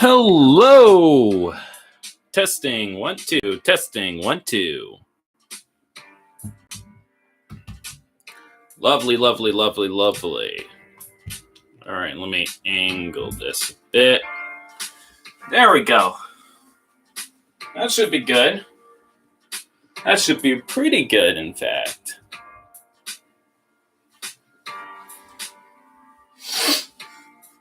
Hello! Testing, 1, 2. Testing, 1, 2. Lovely, lovely, lovely, lovely. All right, let me angle this a bit. There we go. That should be good. That should be pretty good, in fact.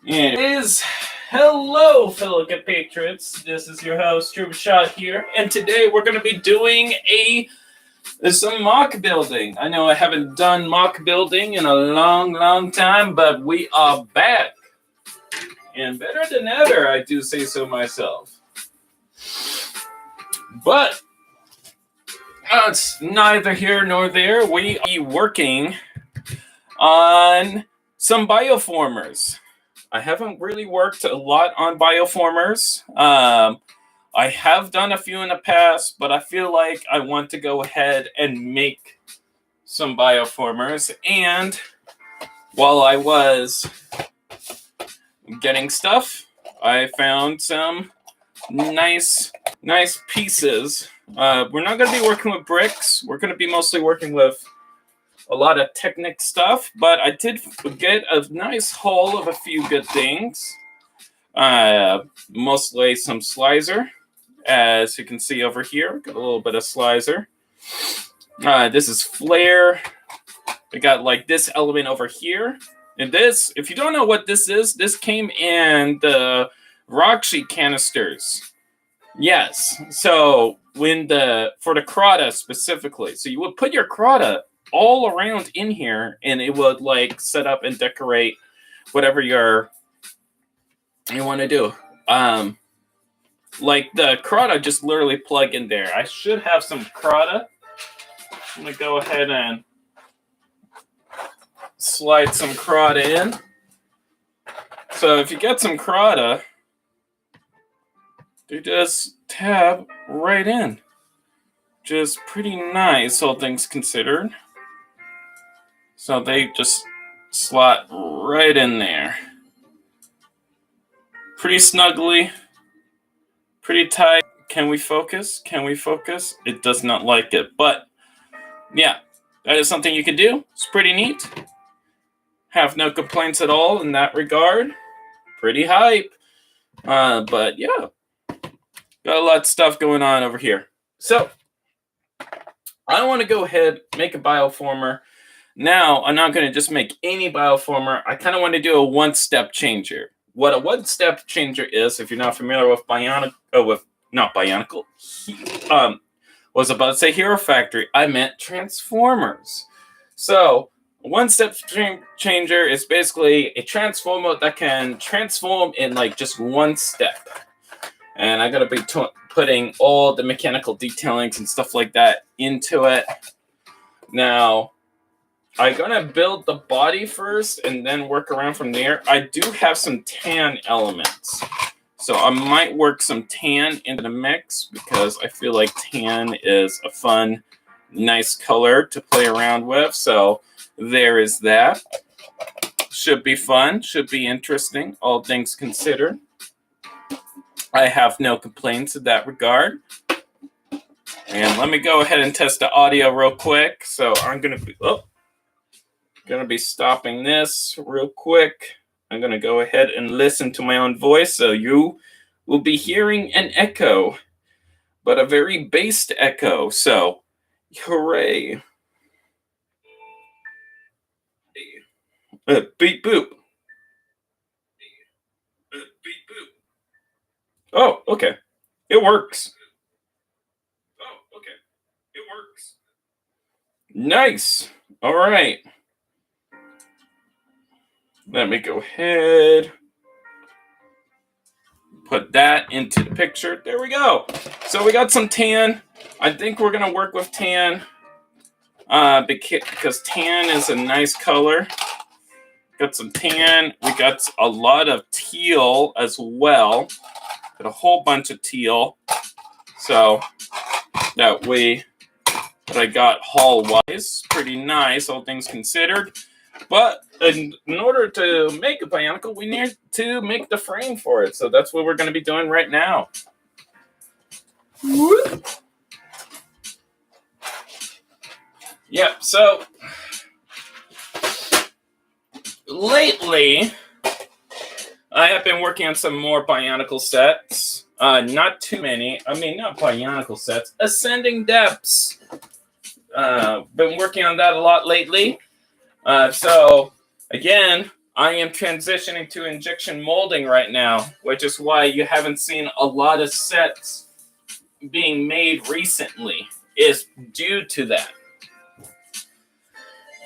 And it is... Hello, fellow compatriots. This is your host, Shot here, and today we're going to be doing some mock building. I know I haven't done mock building in a long time, but we are back. And better than ever, I do say so myself. But it's neither here nor there. We are working on some BioFormers. I haven't really worked a lot on BioFormers. I have done a few in the past, but I feel like I want to go ahead and make some BioFormers. And while I was getting stuff, I found some nice pieces. We're not going to be working with bricks. We're going to be mostly working with a lot of Technic stuff, but I did get a nice haul of a few good things. Mostly some slicer, as you can see over here. Got a little bit of slicer. This is flare. We got like this element over here. And this, if you don't know what this is, this came in the rock sheet canisters. Yes. So for the Crota specifically, so you would put your Crota all around in here, and it would like set up and decorate whatever you want to do. Like the Crota, just literally plug in there. I should have some Crota. I'm gonna go ahead and slide some Crota in. So if you get some Crota, they just tab right in. Just pretty nice, all things considered. So they just slot right in there. Pretty snugly. Pretty tight. Can we focus? Can we focus? It does not like it. But, yeah. That is something you can do. It's pretty neat. Have no complaints at all in that regard. Pretty hype. But, yeah. Got a lot of stuff going on over here. So, I want to go ahead, make a BioFormer. Now, I'm not going to just make any BioFormer. I kind of want to do a one-step changer. What a one-step changer is, if you're not familiar with Bionicle, was about to say Hero Factory. I meant Transformers. So, a one-step changer is basically a transformer that can transform in like just one step. And I'm going to be putting all the mechanical detailings and stuff like that into it. Now, I'm going to build the body first and then work around from there. I do have some tan elements. So I might work some tan into the mix because I feel like tan is a fun, nice color to play around with. So there is that. Should be fun. Should be interesting, all things considered. I have no complaints in that regard. And let me go ahead and test the audio real quick. So I'm going to be stopping this real quick. I'm going to go ahead and listen to my own voice. So you will be hearing an echo, but a very based echo. So, hooray. Beep boop. Beep boop. Oh, okay. It works. Oh, okay. It works. Nice. All right. Let me go ahead. Put that into the picture. There we go. So we got some tan. I think we're going to work with tan because tan is a nice color. Got some tan. We got a lot of teal as well. Got a whole bunch of teal. So that way that I got haul-wise. Pretty nice, all things considered. But in order to make a Bionicle, we need to make the frame for it. So that's what we're going to be doing right now. Yep, so lately, I have been working on some more Bionicle sets. Not too many. I mean, not Bionicle sets. Ascending Depths. Been working on that a lot lately. So, again, I am transitioning to injection molding right now, which is why you haven't seen a lot of sets being made recently. Is due to that.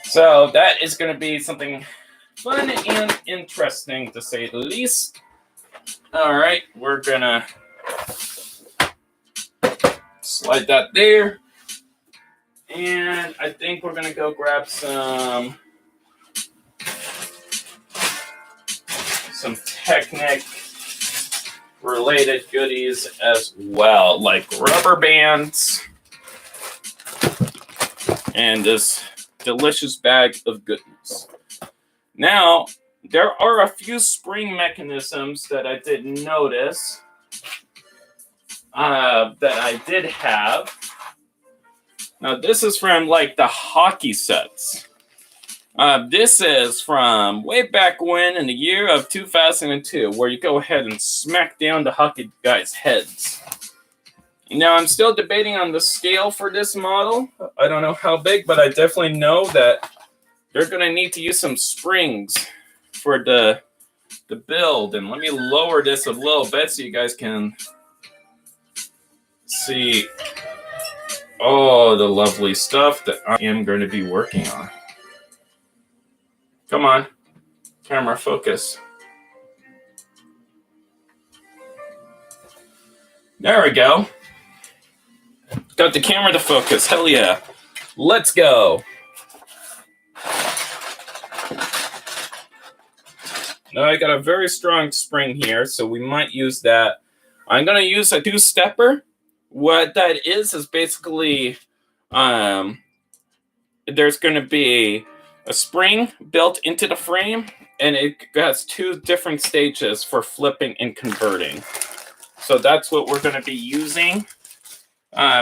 So, that is going to be something fun and interesting, to say the least. All right, we're gonna slide that there. And I think we're gonna go grab some Technic related goodies as well, like rubber bands and this delicious bag of goodness. Now, there are a few spring mechanisms that I did notice that I did have. Now, this is from like the hockey sets. This is from way back when in the year of 2002, where you go ahead and smack down the hockey guys' heads. Now, I'm still debating on the scale for this model. I don't know how big, but I definitely know that they're going to need to use some springs for the build. And let me lower this a little bit so you guys can see all the lovely stuff that I am going to be working on. Come on, camera, focus. There we go. Got the camera to focus. Hell yeah. Let's go. Now I got a very strong spring here, so we might use that. I'm going to use a two-stepper. What that is basically there's going to be a spring built into the frame, and it has two different stages for flipping and converting. So that's what we're going to be using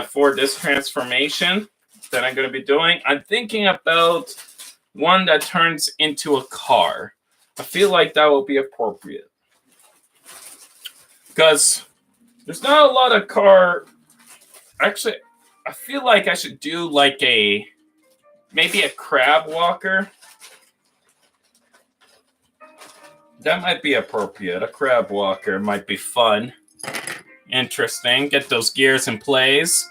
for this transformation that I'm going to be doing. I'm thinking about one that turns into a car. I feel like that will be appropriate. Because there's not a lot of car... Actually, I feel like I should do like maybe a crab walker. That might be appropriate. A crab walker might be fun. Interesting. Get those gears in place.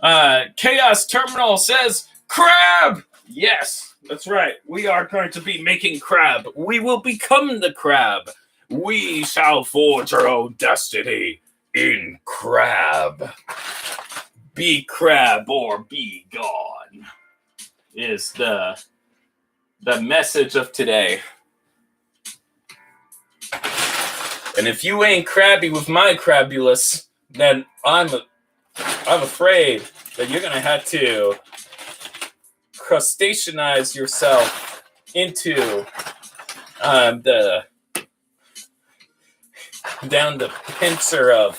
Chaos Terminal says, crab! Yes, that's right. We are going to be making crab. We will become the crab. We shall forge our own destiny in crab. Be crab or be gone is the message of today. And if you ain't crabby with my crabulous, then I'm afraid that you're gonna have to crustaceanize yourself into down the pincer of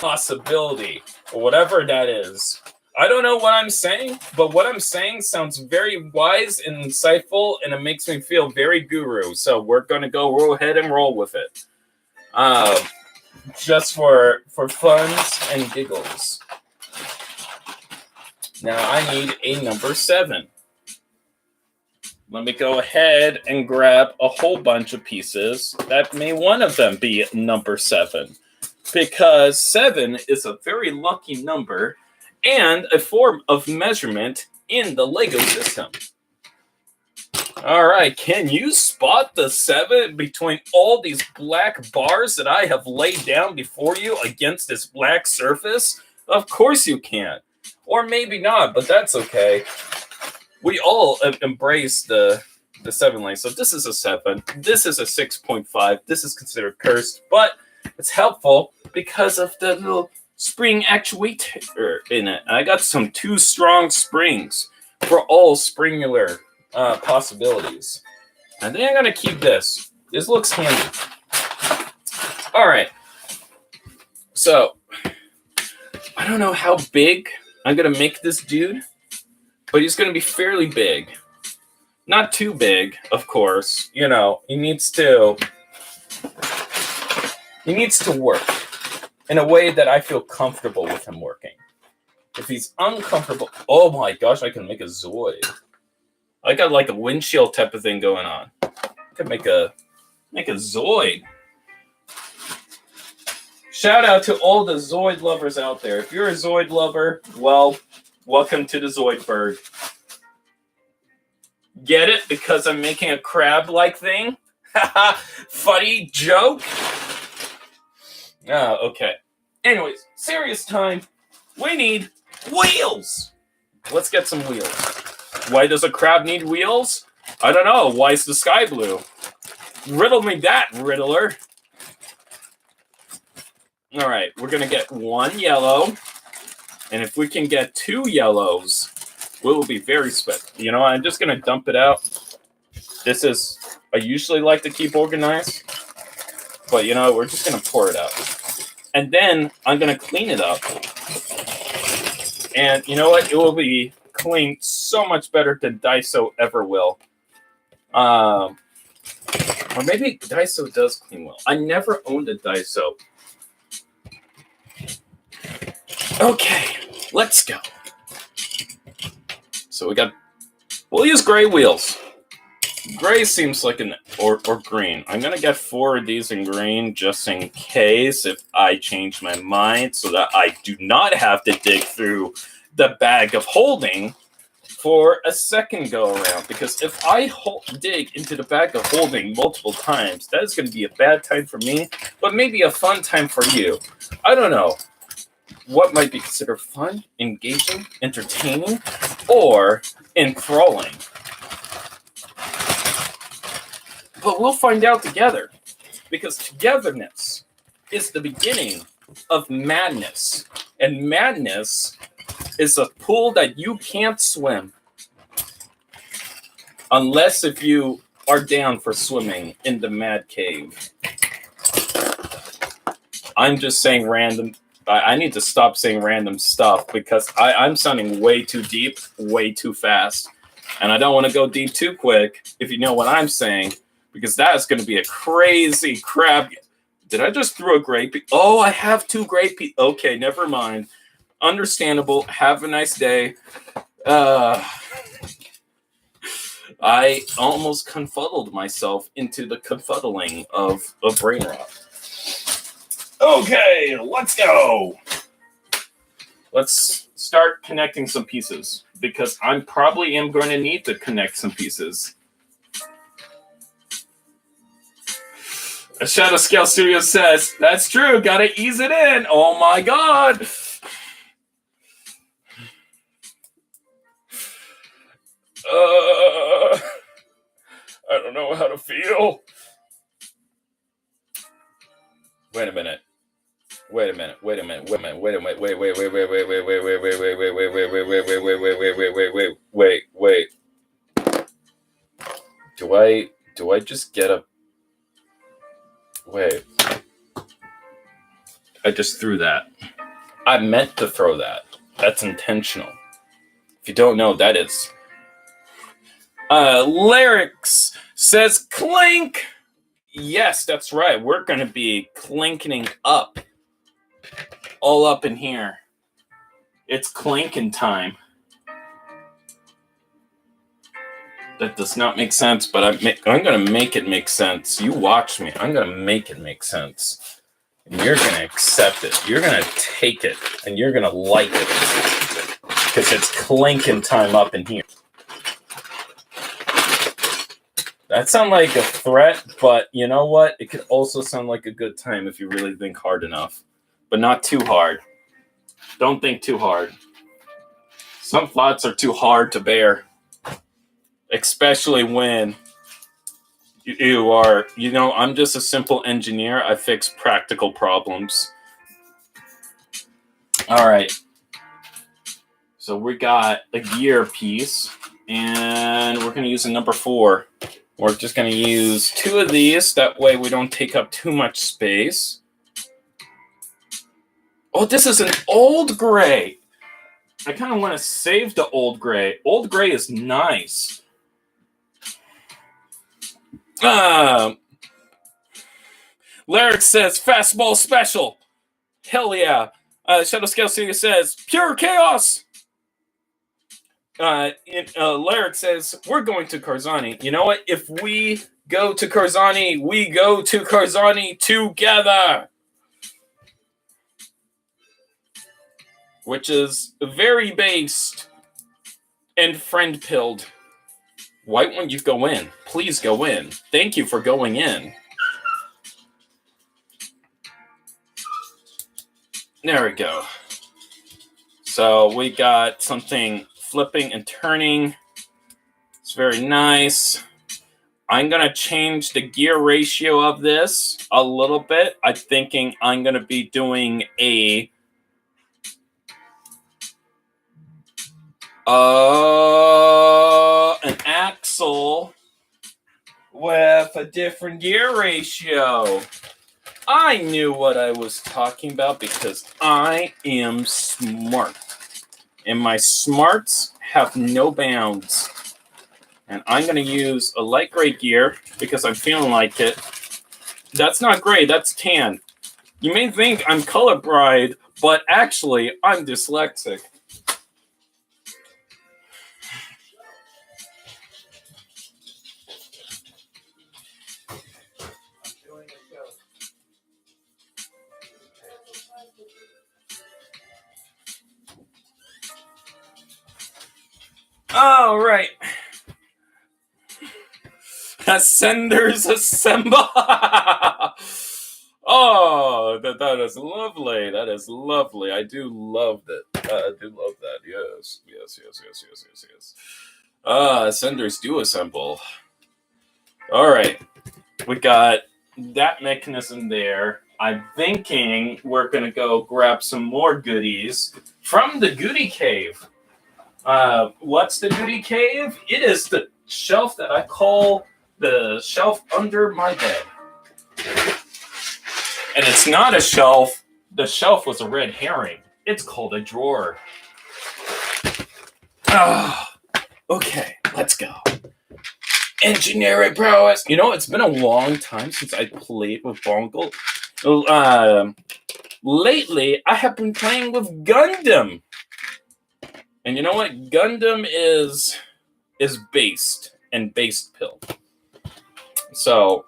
possibility, or whatever that is. I don't know what I'm saying, but what I'm saying sounds very wise and insightful, and it makes me feel very guru. So we're gonna go ahead and roll with it. Just for funs and giggles. Now I need a number 7. Let me go ahead and grab a whole bunch of pieces. That may one of them be number 7. Because 7 is a very lucky number and a form of measurement in the Lego system. All right, can you spot the 7 between all these black bars that I have laid down before you against this black surface? Of course you can. Or maybe not, but that's okay. We all embrace the 7 lane. So this is a 7. This is a 6.5. This is considered cursed, but it's helpful because of the little spring actuator in it. I got some 2 strong springs for all springular possibilities. I think I'm gonna keep this. This looks handy. All right. So I don't know how big I'm gonna make this dude, but he's gonna be fairly big. Not too big, of course. You know, he needs to work in a way that I feel comfortable with him working. If he's uncomfortable, oh my gosh, I can make a Zoid. I got like a windshield type of thing going on. I could make a Zoid. Shout out to all the Zoid lovers out there. If you're a Zoid lover, well, welcome to the Zoidberg. Get it? Because I'm making a crab-like thing? Haha, funny joke? Okay. Anyways, serious time. We need wheels. Let's get some wheels. Why does a crab need wheels? I don't know. Why is the sky blue? Riddle me that, Riddler. All right, we're going to get one yellow. And if we can get 2 yellows, we will be very special. You know, I'm just going to dump it out. This is, I usually like to keep organized. But, you know, we're just going to pour it out. And then I'm going to clean it up. And you know what? It will be cleaned so much better than Daiso ever will. Or maybe Daiso does clean well. I never owned a Daiso. Okay, let's go. So we'll use gray wheels. Gray seems like or green. I'm going to get 4 of these in green just in case if I change my mind so that I do not have to dig through the bag of holding for a second go around. Because if I dig into the bag of holding multiple times, that is going to be a bad time for me, but maybe a fun time for you. I don't know. What might be considered fun, engaging, entertaining, or enthralling. But we'll find out together, because togetherness is the beginning of madness. And madness is a pool that you can't swim. Unless if you are down for swimming in the mad cave. I'm just saying random. I need to stop saying random stuff because I'm sounding way too deep, way too fast. And I don't want to go deep too quick, if you know what I'm saying, because that is going to be a crazy crab. Did I just throw a grape? Oh, I have 2 grape. Okay, never mind. Understandable. Have a nice day. I almost confuddled myself into the confuddling of brain rot. Okay, let's go. Let's start connecting some pieces because I probably am going to need to connect some pieces. A Shadow Scale Studio says, that's true, gotta ease it in. Oh my god. I don't know how to feel. Wait a minute. Do I just get a... Wait. I just threw that. I meant to throw that. That's intentional. If you don't know, that is... Lyrics says clink! Yes, that's right. We're going to be clinking up. All up in here. It's clinking time. That does not make sense, but I'm going to make it make sense. You watch me. I'm going to make it make sense. And you're going to accept it. You're going to take it. And you're going to like it. Because it's clinking time up in here. That sounds like a threat, but you know what? It could also sound like a good time if you really think hard enough. But not too hard. Don't think too hard. Some thoughts are too hard to bear. Especially when you are, you know, I'm just a simple engineer. I fix practical problems. All right. So we got a gear piece. And we're going to use a number 4. We're just going to use 2 of these. That way we don't take up too much space. Oh, this is an old gray. I kind of want to save the old gray. Old gray is nice. Lyric says, fastball special. Hell yeah. Shadow Scale Studio says, pure chaos. Lyric says, we're going to Karzani. You know what? If we go to Karzani, we go to Karzani together. Which is very based and friend-pilled. Why won't you go in? Please go in. Thank you for going in. There we go. So we got something flipping and turning. It's very nice. I'm going to change the gear ratio of this a little bit. I'm thinking I'm going to be doing an axle with a different gear ratio. I knew what I was talking about because I am smart. And my smarts have no bounds. And I'm going to use a light gray gear because I'm feeling like it. That's not gray, that's tan. You may think I'm colorblind, but actually I'm dyslexic. All right. Ascenders assemble. Oh, that is lovely. That is lovely. I do love that. I do love that. Yes. Ascenders do assemble. All right. We got that mechanism there. I'm thinking we're going to go grab some more goodies from the Goodie Cave. What's the Goodie Cave? It is the shelf that I call the shelf under my bed. And it's not a shelf. The shelf was a red herring. It's called a drawer. Okay, let's go. Engineering prowess. You know, it's been a long time since I played with Bionicle. Lately, I have been playing with Gundam. And you know what? Gundam is based and based pilled. So,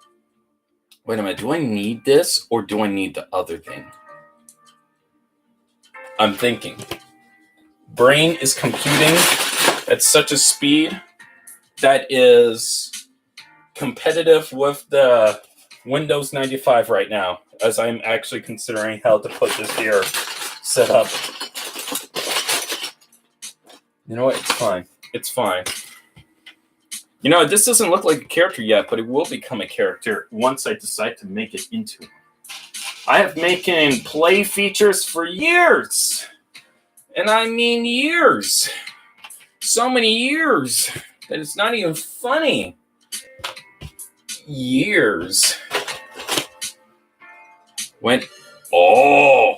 wait a minute. Do I need this or do I need the other thing? I'm thinking. Brain is computing at such a speed that is competitive with the Windows 95 right now, as I'm actually considering how to put this here set up. You know what? It's fine. It's fine. You know, this doesn't look like a character yet, but it will become a character once I decide to make it into one. I have making play features for years. And I mean years. So many years that it's not even funny. Years. When, oh,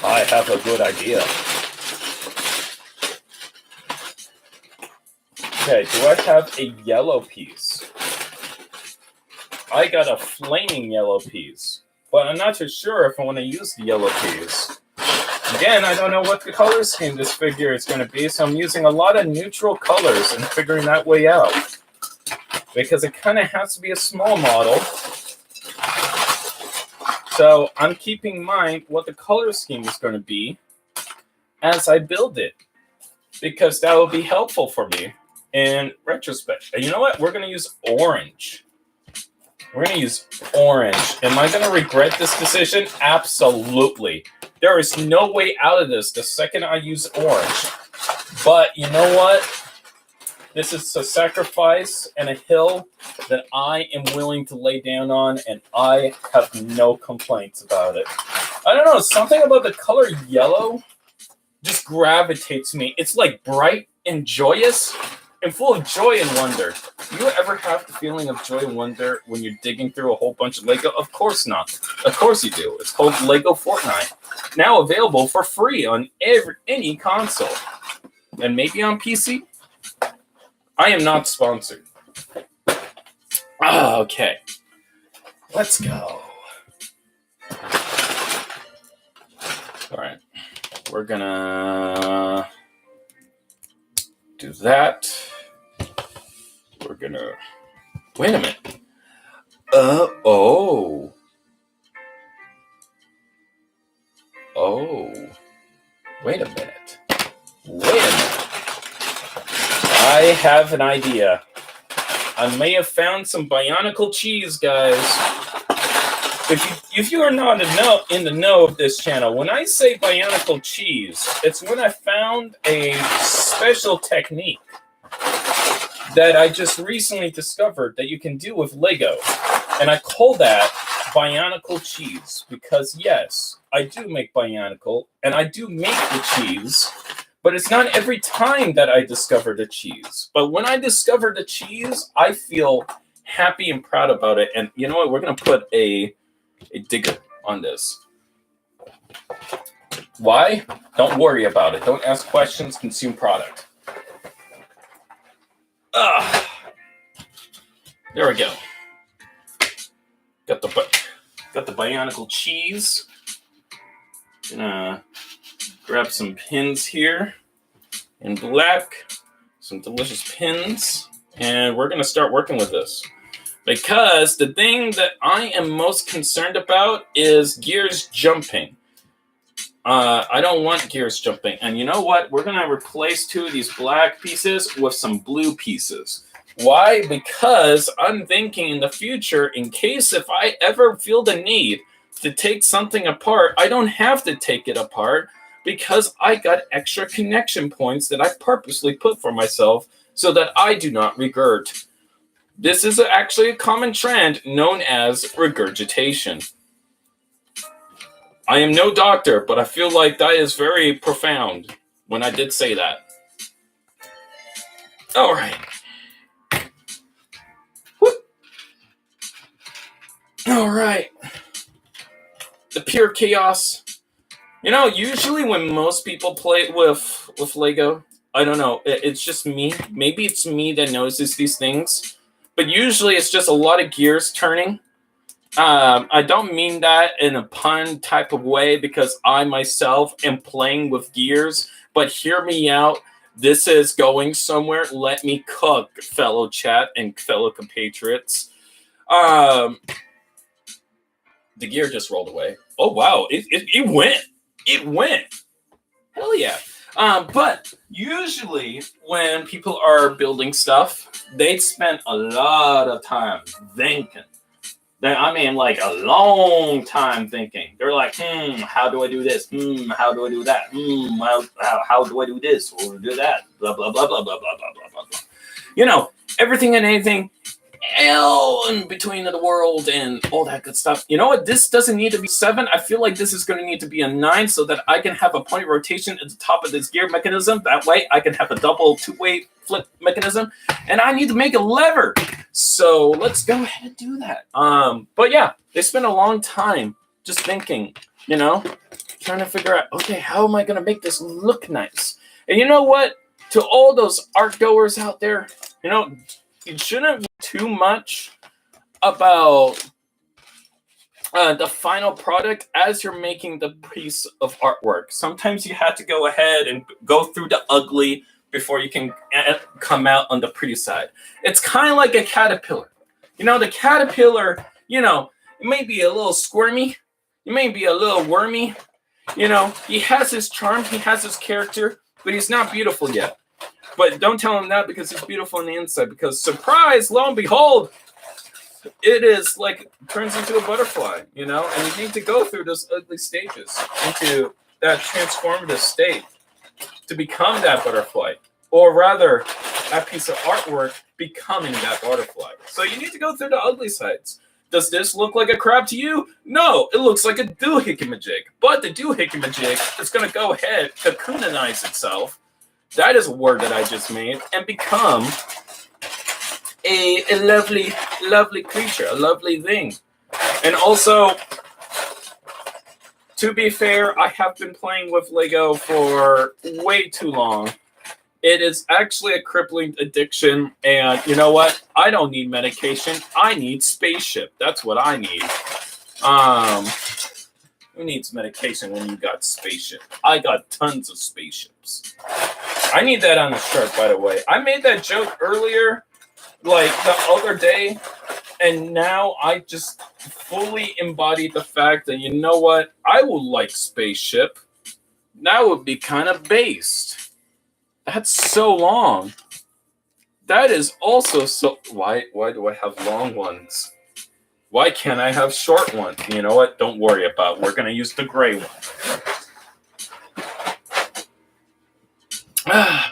I have a good idea. Okay, do I have a yellow piece? I got a flaming yellow piece, but I'm not too sure if I want to use the yellow piece. Again, I don't know what the color scheme this figure is going to be, so I'm using a lot of neutral colors and figuring that way out. Because it kind of has to be a small model. So I'm keeping in mind what the color scheme is going to be as I build it. Because that will be helpful for me in retrospect. And you know what? We're going to use orange. We're going to use orange. Am I going to regret this decision? Absolutely. There is no way out of this the second I use orange. But you know what? This is a sacrifice and a hill that I am willing to lay down on, and I have no complaints about it. I don't know, something about the color yellow just gravitates me. It's like bright and joyous and full of joy and wonder. Do you ever have the feeling of joy and wonder when you're digging through a whole bunch of Lego? Of course not. Of course you do. It's called Lego Fortnite. Now available for free on any console. And maybe on PC? I am not sponsored. Okay. Let's go. All right. We're gonna do that. We're gonna... Wait a minute. Oh. Wait a minute. I have an idea. I may have found some Bionicle cheese, guys. If you are not in the know of this channel, when I say Bionicle cheese, it's when I found a special technique that I just recently discovered that you can do with Lego. And I call that Bionicle cheese because, yes, I do make Bionicle and I do make the cheese, but it's not every time that I discover the cheese. But when I discover the cheese, I feel happy and proud about it. And you know what? We're going to put a digger on this. Why? Don't worry about it. Don't ask questions. Consume product. There we go. Got the Bionicle cheese. Gonna grab some pins here in black. Some delicious pins. And we're gonna start working with this. Because the thing that I am most concerned about is gears jumping. I don't want gears jumping. And you know what? We're going to replace 2 of these black pieces with some blue pieces. Why? Because I'm thinking in the future, in case if I ever feel the need to take something apart, I don't have to take it apart because I got extra connection points that I purposely put for myself so that I do not regurgitate. This is actually a common trend known as regurgitation. I am no doctor, but I feel like that is very profound when I did say that. All right. Whoop. All right. The pure chaos. You know, usually when most people play with Lego, I don't know, it's just me. Maybe it's me that notices these things. But usually it's just a lot of gears turning. I don't mean that in a pun type of way because I myself am playing with gears. But hear me out. This is going somewhere. Let me cook, fellow chat and fellow compatriots. The gear just rolled away. Oh, wow. It went. It went. Hell yeah. But usually when people are building stuff, they spend a lot of time thinking. I mean, like a long time thinking. They're like, how do I do this? How do I do that? How do I do this or do that? Blah, blah, blah, blah, blah, blah, blah, blah, blah. You know, everything and anything in between the world and all that good stuff. You know what? This doesn't need to be 7. I feel like this is going to need to be a 9 so that I can have a point rotation at the top of this gear mechanism. That way I can have a double 2-way flip mechanism. And I need to make a lever. So let's go ahead and do that. But yeah, they spent a long time just thinking, you know, trying to figure out, okay, how am I going to make this look nice? And you know what? To all those art goers out there, you know, you shouldn't be too much about the final product as you're making the piece of artwork. Sometimes you have to go ahead and go through the ugly before you can come out on the pretty side. It's kind of like a caterpillar. You know, the caterpillar, you know, it may be a little squirmy. It may be a little wormy. You know, he has his charm. He has his character, but he's not beautiful yet. But don't tell him that because he's beautiful on the inside. Because surprise, lo and behold, it is like turns into a butterfly, you know? And you need to go through those ugly stages into that transformative state to become that butterfly. Or rather, that piece of artwork becoming that butterfly. So you need to go through the ugly sides. Does this look like a crab to you? No, it looks like a doohickey-majig. But the doohickey-majig is going to go ahead, cocoonize itself. That is a word that I just made, and become a lovely, lovely creature, a lovely thing. And also, to be fair, I have been playing with Lego for way too long. It is actually a crippling addiction, and you know what? I don't need medication. I need spaceship. That's what I need. Who needs medication when you got spaceship? I got tons of spaceships. I need that on a shirt, by the way. I made that joke earlier, like the other day, and now I just fully embodied the fact that, you know what? I would like spaceship. That would be kind of based. That's so long. That is also so... Why do I have long ones? Why can't I have short ones? You know what? Don't worry about it. We're going to use the gray one.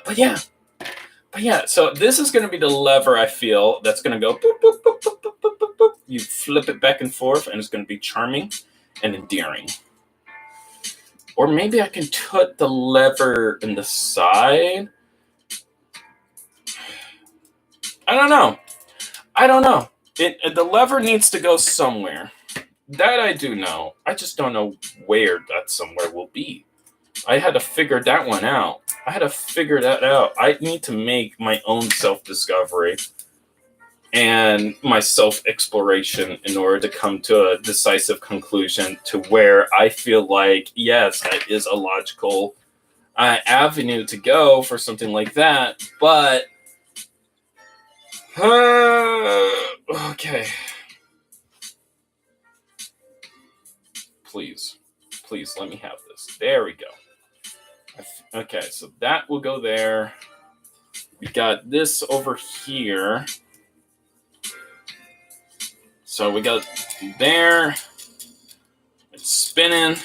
But yeah, so this is going to be the lever, I feel, that's going to go boop, boop, boop, boop, boop, boop, boop, boop. You flip it back and forth, and it's going to be charming and endearing. Or maybe I can put the lever in the side. I don't know. The lever needs to go somewhere. That I do know. I just don't know where that somewhere will be. I had to figure that one out. I need to make my own self-discovery and my self-exploration in order to come to a decisive conclusion to where I feel like, yes, that is a logical avenue to go for something like that, but okay. Please let me have this. There we go. Okay, so that will go there. We got this over here. So we got there. It's spinning.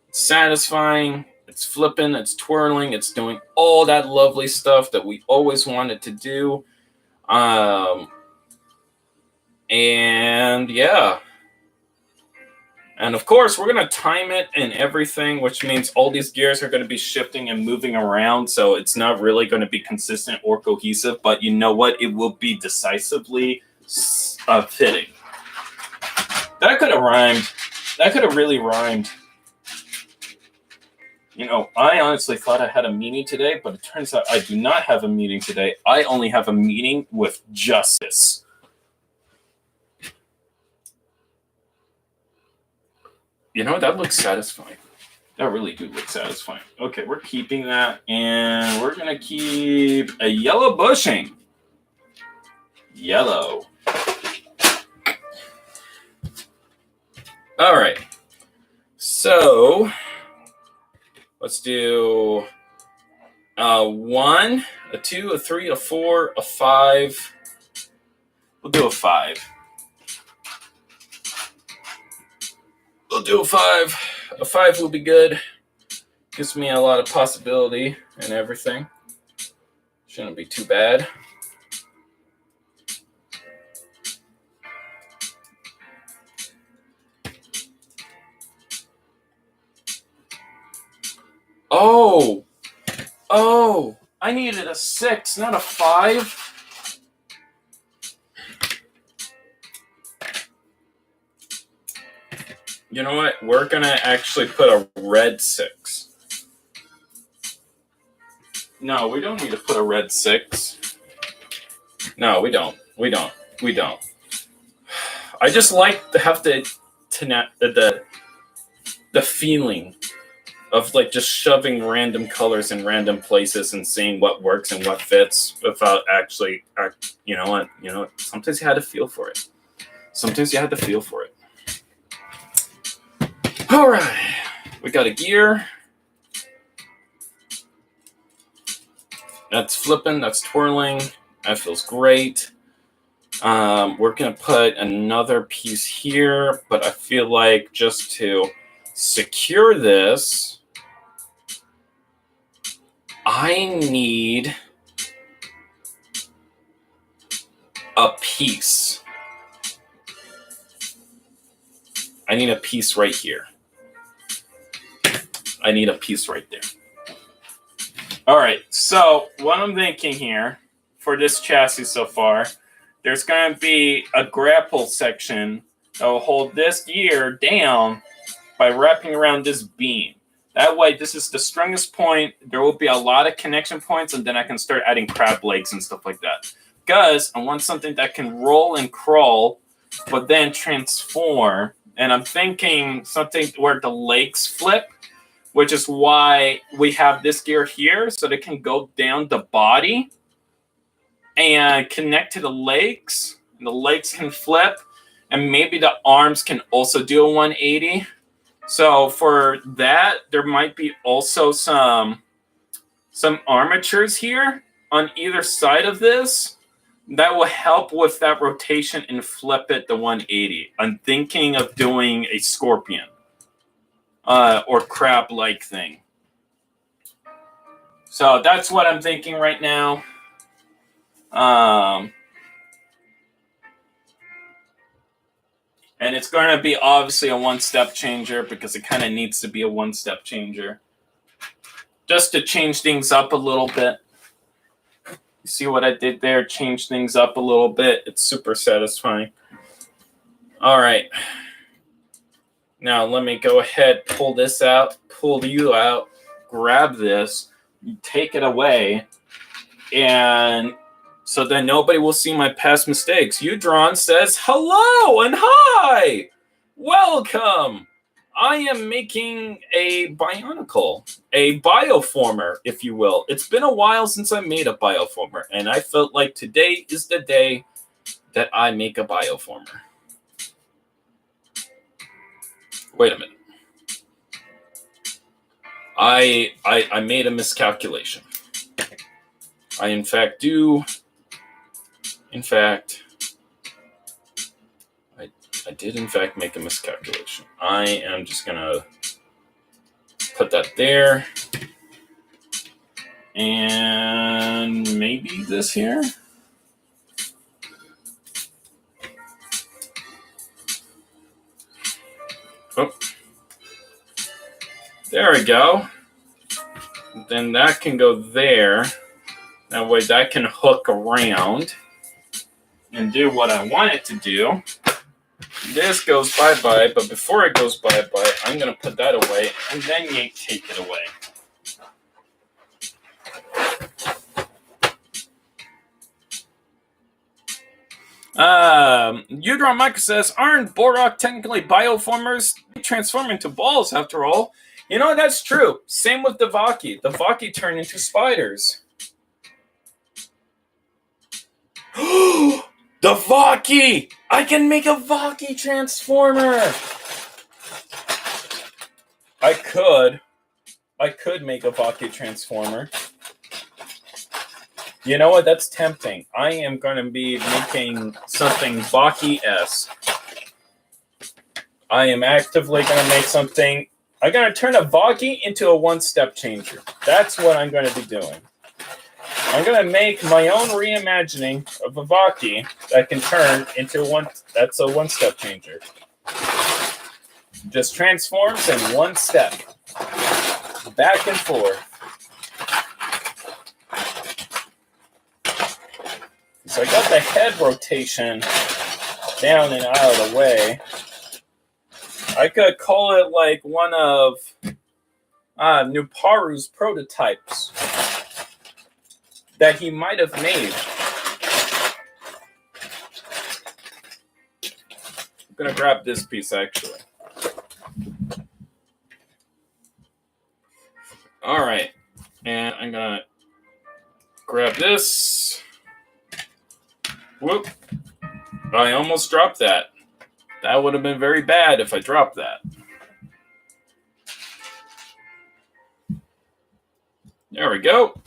It's satisfying. It's flipping. It's twirling. It's doing all that lovely stuff that we always wanted to do. And yeah. And of course, we're going to time it and everything, which means all these gears are going to be shifting and moving around. So it's not really going to be consistent or cohesive. But you know what? It will be decisively fitting. That could have rhymed. That could have really rhymed. You know, I honestly thought I had a meeting today, but it turns out I do not have a meeting today. I only have a meeting with justice. You know, that looks satisfying. That really do look satisfying. Okay, we're keeping that, and we're going to keep a yellow bushing. Yellow. All right. So, let's do a 1, a 2, a 3, a 4, a 5. We'll do a 5. We'll do a 5. A 5 will be good. Gives me a lot of possibility and everything. Shouldn't be too bad. Oh, I needed a 6, not a 5. You know what? We're going to actually put a red 6. No, we don't need to put a red 6. No, we don't. I just like to have the feeling of like just shoving random colors in random places and seeing what works and what fits without actually, you know what? Sometimes you had to feel for it. All right, we got a gear. That's flipping, that's twirling. That feels great. We're gonna put another piece here, but I feel like just to secure this, I need a piece. I need a piece right here. I need a piece right there. All right, so what I'm thinking here for this chassis so far, there's going to be a grapple section that will hold this gear down by wrapping around this beam. That way, this is the strongest point. There will be a lot of connection points, and then I can start adding crab legs and stuff like that. Because I want something that can roll and crawl, but then transform. And I'm thinking something where the legs flip, which is why we have this gear here, so they can go down the body and connect to the legs. And the legs can flip, and maybe the arms can also do a 180. So for that, there might be also some armatures here on either side of this that will help with that rotation and flip it to 180. I'm thinking of doing a scorpion or crab-like thing. So that's what I'm thinking right now. And it's going to be obviously a one-step changer because it kind of needs to be a one-step changer. Just to change things up a little bit. You see what I did there? Change things up a little bit. It's super satisfying. All right. Now let me go ahead, pull this out, pull you out, grab this, take it away, and so then nobody will see my past mistakes. Udron says, hello and hi! Welcome! I am making a Bionicle, a BioFormer, if you will. It's been a while since I made a BioFormer, and I felt like today is the day that I make a BioFormer. Wait a minute. I made a miscalculation. I, in fact, do... In fact, I did, in fact, make a miscalculation. I am just going to put that there. And maybe this here. Oh. There we go. Then that can go there. That way that can hook around and do what I want it to do. This goes bye-bye, but before it goes bye-bye, I'm going to put that away and then take it away. Udron Mike says, aren't Borok technically bioformers? They transform into balls after all. You know, that's true. Same with the Vaki. The Vaki turn into spiders. The Vaki! I can make a Vaki transformer! I could make a Vaki transformer. You know what? That's tempting. I am going to be making something Vaki-esque. I am actively going to make something... I'm going to turn a Vaki into a one-step changer. That's what I'm going to be doing. I'm going to make my own reimagining of a Vaki that can turn into one. That's a one-step changer. Just transforms in one step. Back and forth. So I got the head rotation down and out of the way. I could call it like one of Nuparu's prototypes that he might have made. I'm going to grab this piece, actually. All right. And I'm going to grab this. Whoop. I almost dropped that. That would have been very bad if I dropped that. There we go.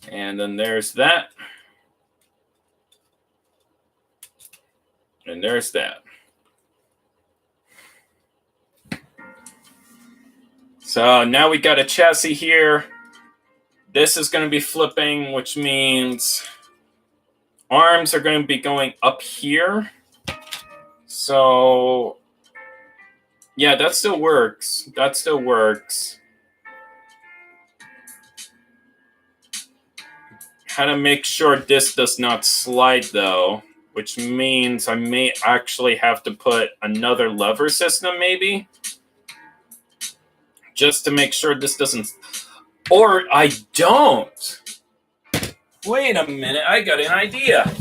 And then there's that. And there's that. So now we got a chassis here. This is going to be flipping, which means arms are going to be going up here. So, yeah, that still works. That still works. How to make sure this does not slide, though, which means I may actually have to put another lever system, maybe, just to make sure this doesn't... Or I don't. Wait a minute, I got an idea.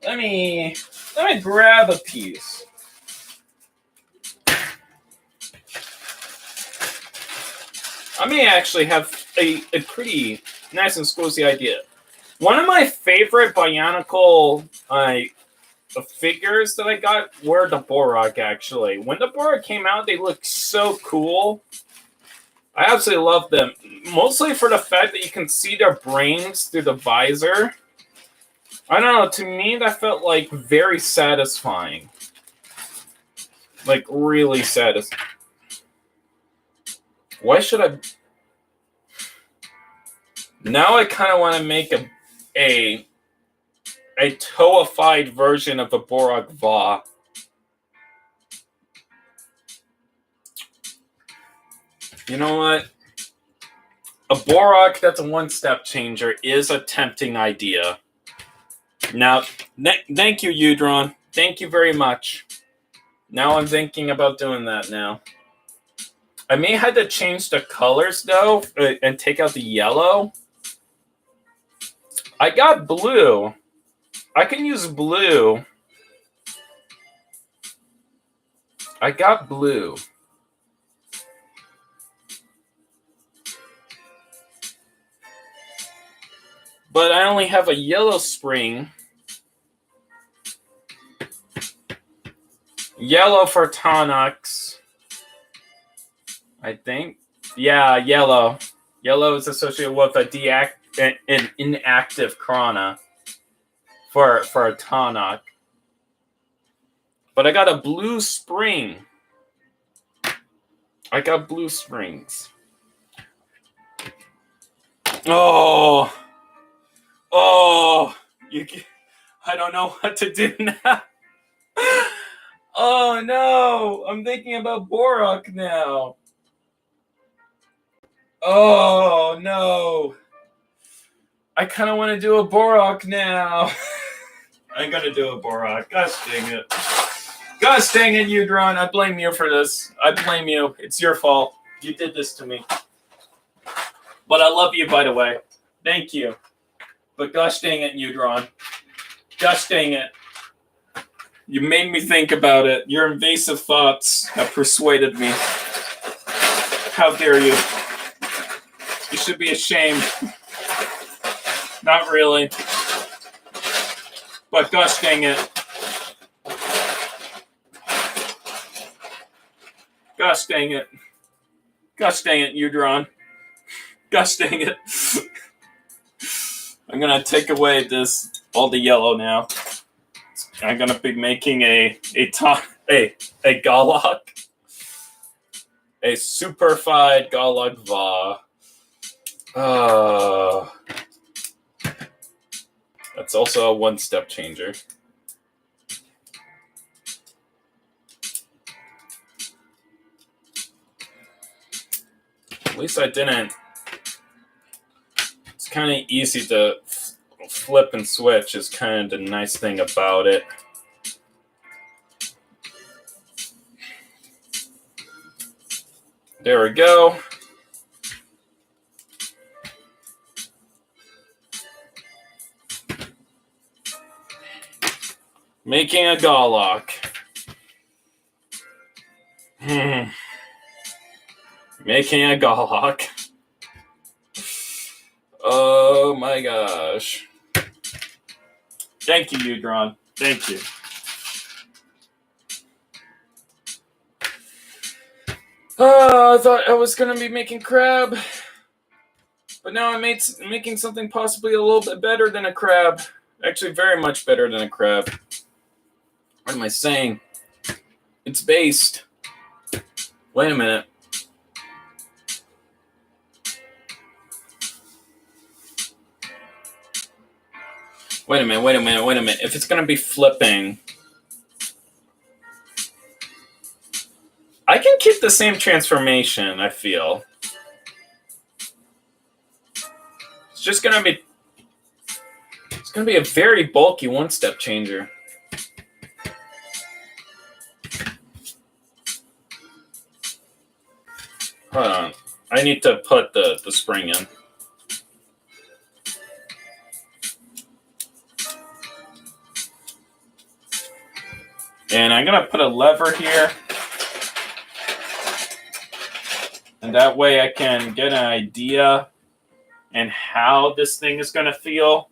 Let me grab a piece. I may actually have a pretty nice and squishy idea. One of my favorite Bionicle figures that I got were the Borak, actually. When the Borak came out, they looked so cool. I absolutely love them. Mostly for the fact that you can see their brains through the visor. I don't know, to me that felt like very satisfying. Like really satisfying. Why should I... Now I kind of want to make a toified version of a Borak Va. You know what? A Borak that's a one-step changer is a tempting idea. Now, thank you, Udron. Thank you very much. Now I'm thinking about doing that now. I may have to change the colors, though, and take out the yellow. I got blue. I can use blue. I got blue. But I only have a yellow spring. Yellow for Tonux, I think. Yeah, yellow. Yellow is associated with an inactive Krana for a Tonuk. But I got a blue spring. I got blue springs. Oh, I don't know what to do now. Oh no, I'm thinking about Borak now. Oh no. I kind of want to do a Borak now. I'm going to do a Borak. Gosh dang it. Gosh dang it, Udron. I blame you for this. I blame you. It's your fault. You did this to me. But I love you, by the way. Thank you. But gosh dang it, Udron. Gosh dang it. You made me think about it. Your invasive thoughts have persuaded me. How dare you? You should be ashamed. Not really. But gosh dang it. Gosh dang it. Gosh dang it, Udron. Gosh dang it. I'm gonna take away all the yellow now. I'm gonna be making a Galak. A superfied Galak Va. That's also a one-step changer. At least I didn't. It's kind of easy to flip and switch is kind of the nice thing about it. There we go. Making a Galak. Making a Galak. Oh my gosh. Thank you, Udron. Thank you. Oh, I thought I was going to be making crab. But now I'm making something possibly a little bit better than a crab. Actually, very much better than a crab. What am I saying? It's based. Wait a minute. Wait a minute. If it's going to be flipping, I can keep the same transformation, I feel. It's just going to be... It's going to be a very bulky one-step changer. Hold on. I need to put the spring in. And I'm going to put a lever here. And that way I can get an idea and how this thing is going to feel.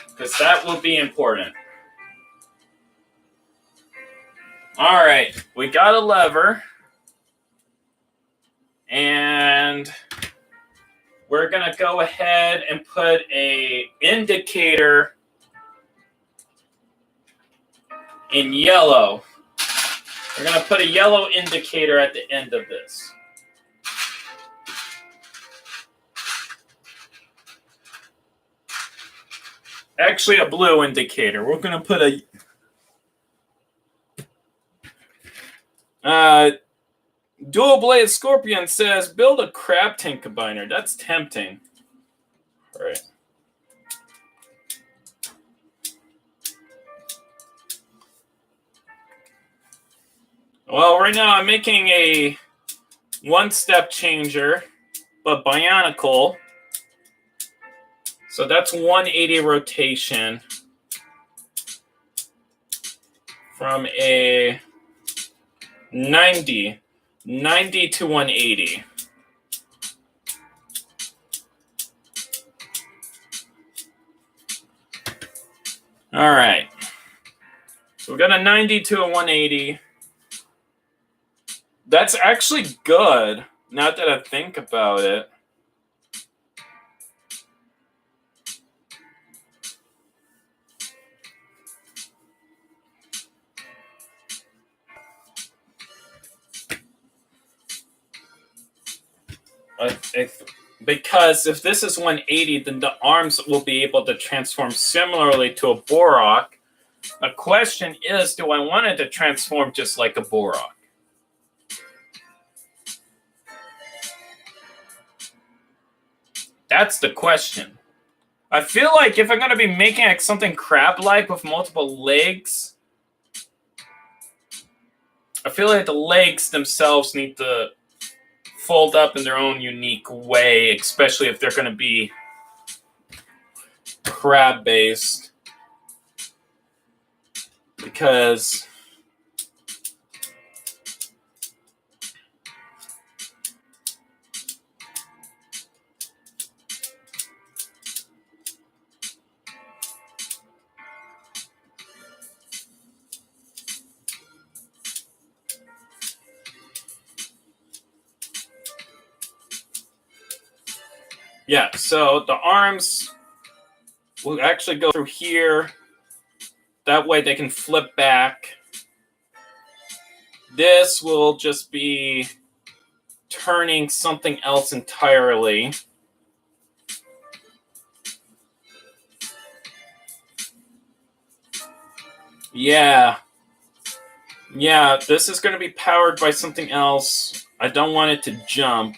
Because that will be important. All right, we got a lever. And we're going to go ahead and put an indicator in yellow. We're going to put a yellow indicator at the end of this. Actually, a blue indicator. We're going to put a... Dual Blade Scorpion says, build a crab tank combiner. That's tempting. All right. Well, right now I'm making a one-step changer, but Bionicle. So that's 180 rotation from a 90 to 180. All right. So we got a 90 to a 180. That's actually good, now that I think about it. Because if this is 180, then the arms will be able to transform similarly to a Borok. The question is, do I want it to transform just like a Borok? That's the question. I feel like if I'm going to be making like something crab-like with multiple legs, I feel like the legs themselves need to fold up in their own unique way, especially if they're going to be crab-based. Because yeah, so the arms will actually go through here. That way they can flip back. This will just be turning something else entirely. Yeah, this is going to be powered by something else. I don't want it to jump.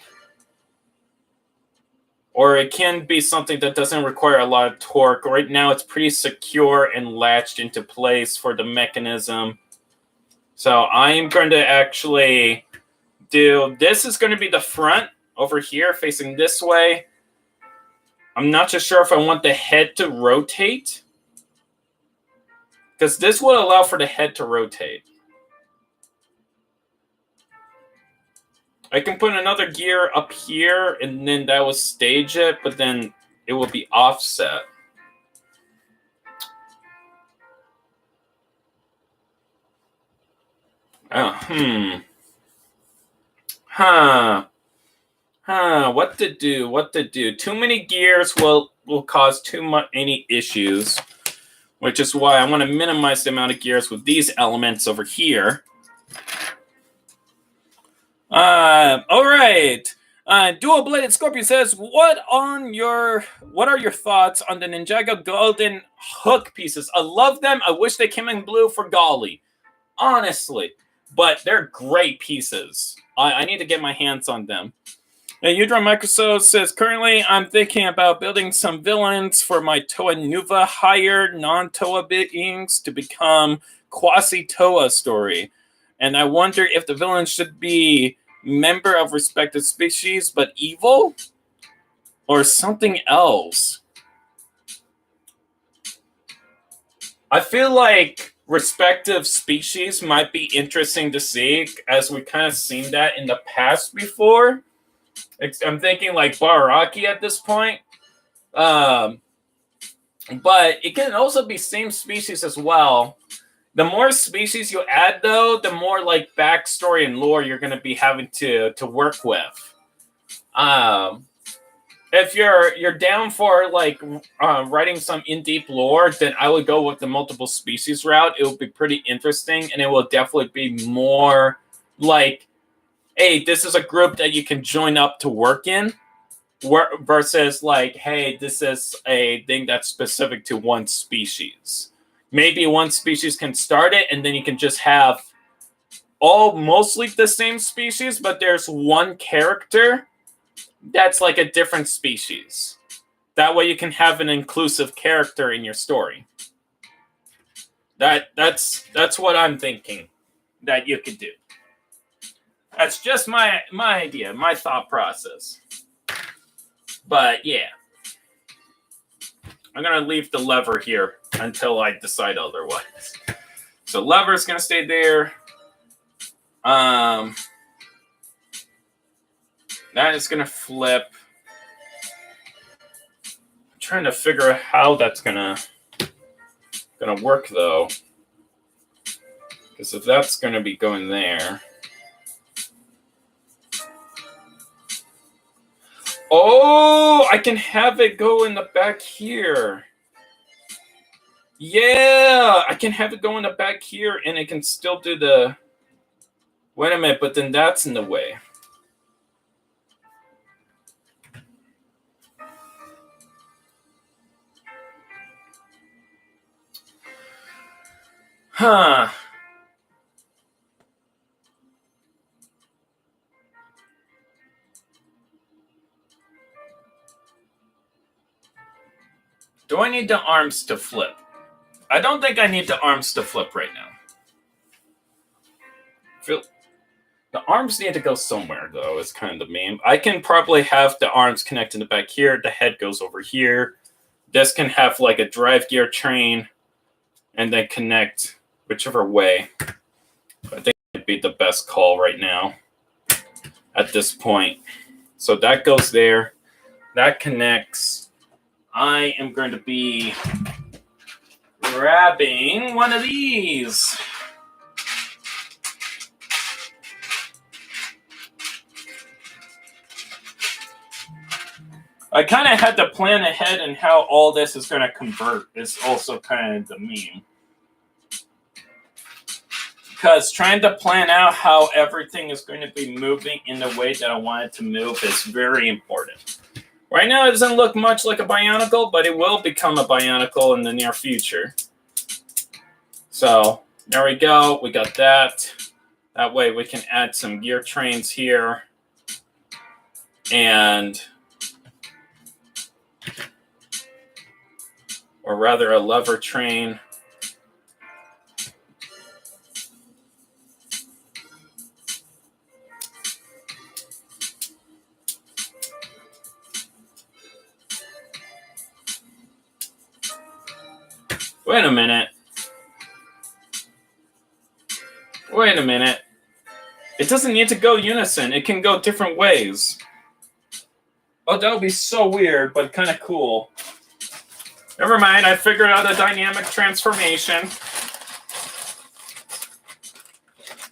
Or it can be something that doesn't require a lot of torque. Right now it's pretty secure and latched into place for the mechanism. So I'm going to actually do... This is going to be the front over here facing this way. I'm not just sure if I want the head to rotate. Because this will allow for the head to rotate. I can put another gear up here, and then that will stage it, but then it will be offset. Oh, what to do? Too many gears will cause any issues, which is why I want to minimize the amount of gears with these elements over here. All right. Dual Bladed Scorpion says, what are your thoughts on the Ninjago Golden Hook pieces? I love them. I wish they came in blue for Golly. Honestly. But they're great pieces. I need to get my hands on them. And Udron Microsoft says, currently I'm thinking about building some villains for my Toa Nuva higher non-Toa beings to become quasi-Toa story. And I wonder if the villain should be member of respected species but evil? Or something else? I feel like respective species might be interesting to see, as we've kind of seen that in the past before. I'm thinking like Baraki at this point. But it can also be same species as well. The more species you add, though, the more like backstory and lore you're going to be having to work with. If you're down for like writing some in-deep lore, then I would go with the multiple species route. It will be pretty interesting, and it will definitely be more like, hey, this is a group that you can join up to work in, versus like, hey, this is a thing that's specific to one species. Maybe one species can start it, and then you can just have all mostly the same species, but there's one character that's like a different species. That way you can have an inclusive character in your story. That's what I'm thinking that you could do. That's just my idea, my thought process. But yeah. I'm going to leave the lever here until I decide otherwise. So lever is going to stay there. That is going to flip. I'm trying to figure out how that's going to work, though. Because if that's going to be going there... Oh, I can have it go in the back here. Yeah, I can have it go in the back here, and it can still do the... Wait a minute, but then that's in the way. Huh. Do I need the arms to flip? I don't think I need the arms to flip right now. The arms need to go somewhere, though, is kind of the meme. I can probably have the arms connect in the back here. The head goes over here. This can have like a drive gear train and then connect whichever way. I think it'd be the best call right now at this point. So that goes there. That connects. I am going to be grabbing one of these. I kind of had to plan ahead and how all this is going to convert is also kind of the meme. Because trying to plan out how everything is going to be moving in the way that I want it to move is very important. Right now, it doesn't look much like a Bionicle, but it will become a Bionicle in the near future. So, there we go. We got that. That way, we can add some gear trains here. And... or rather, a lever train. Wait a minute. Wait a minute. It doesn't need to go unison. It can go different ways. Oh, that would be so weird, but kind of cool. Never mind, I figured out a dynamic transformation.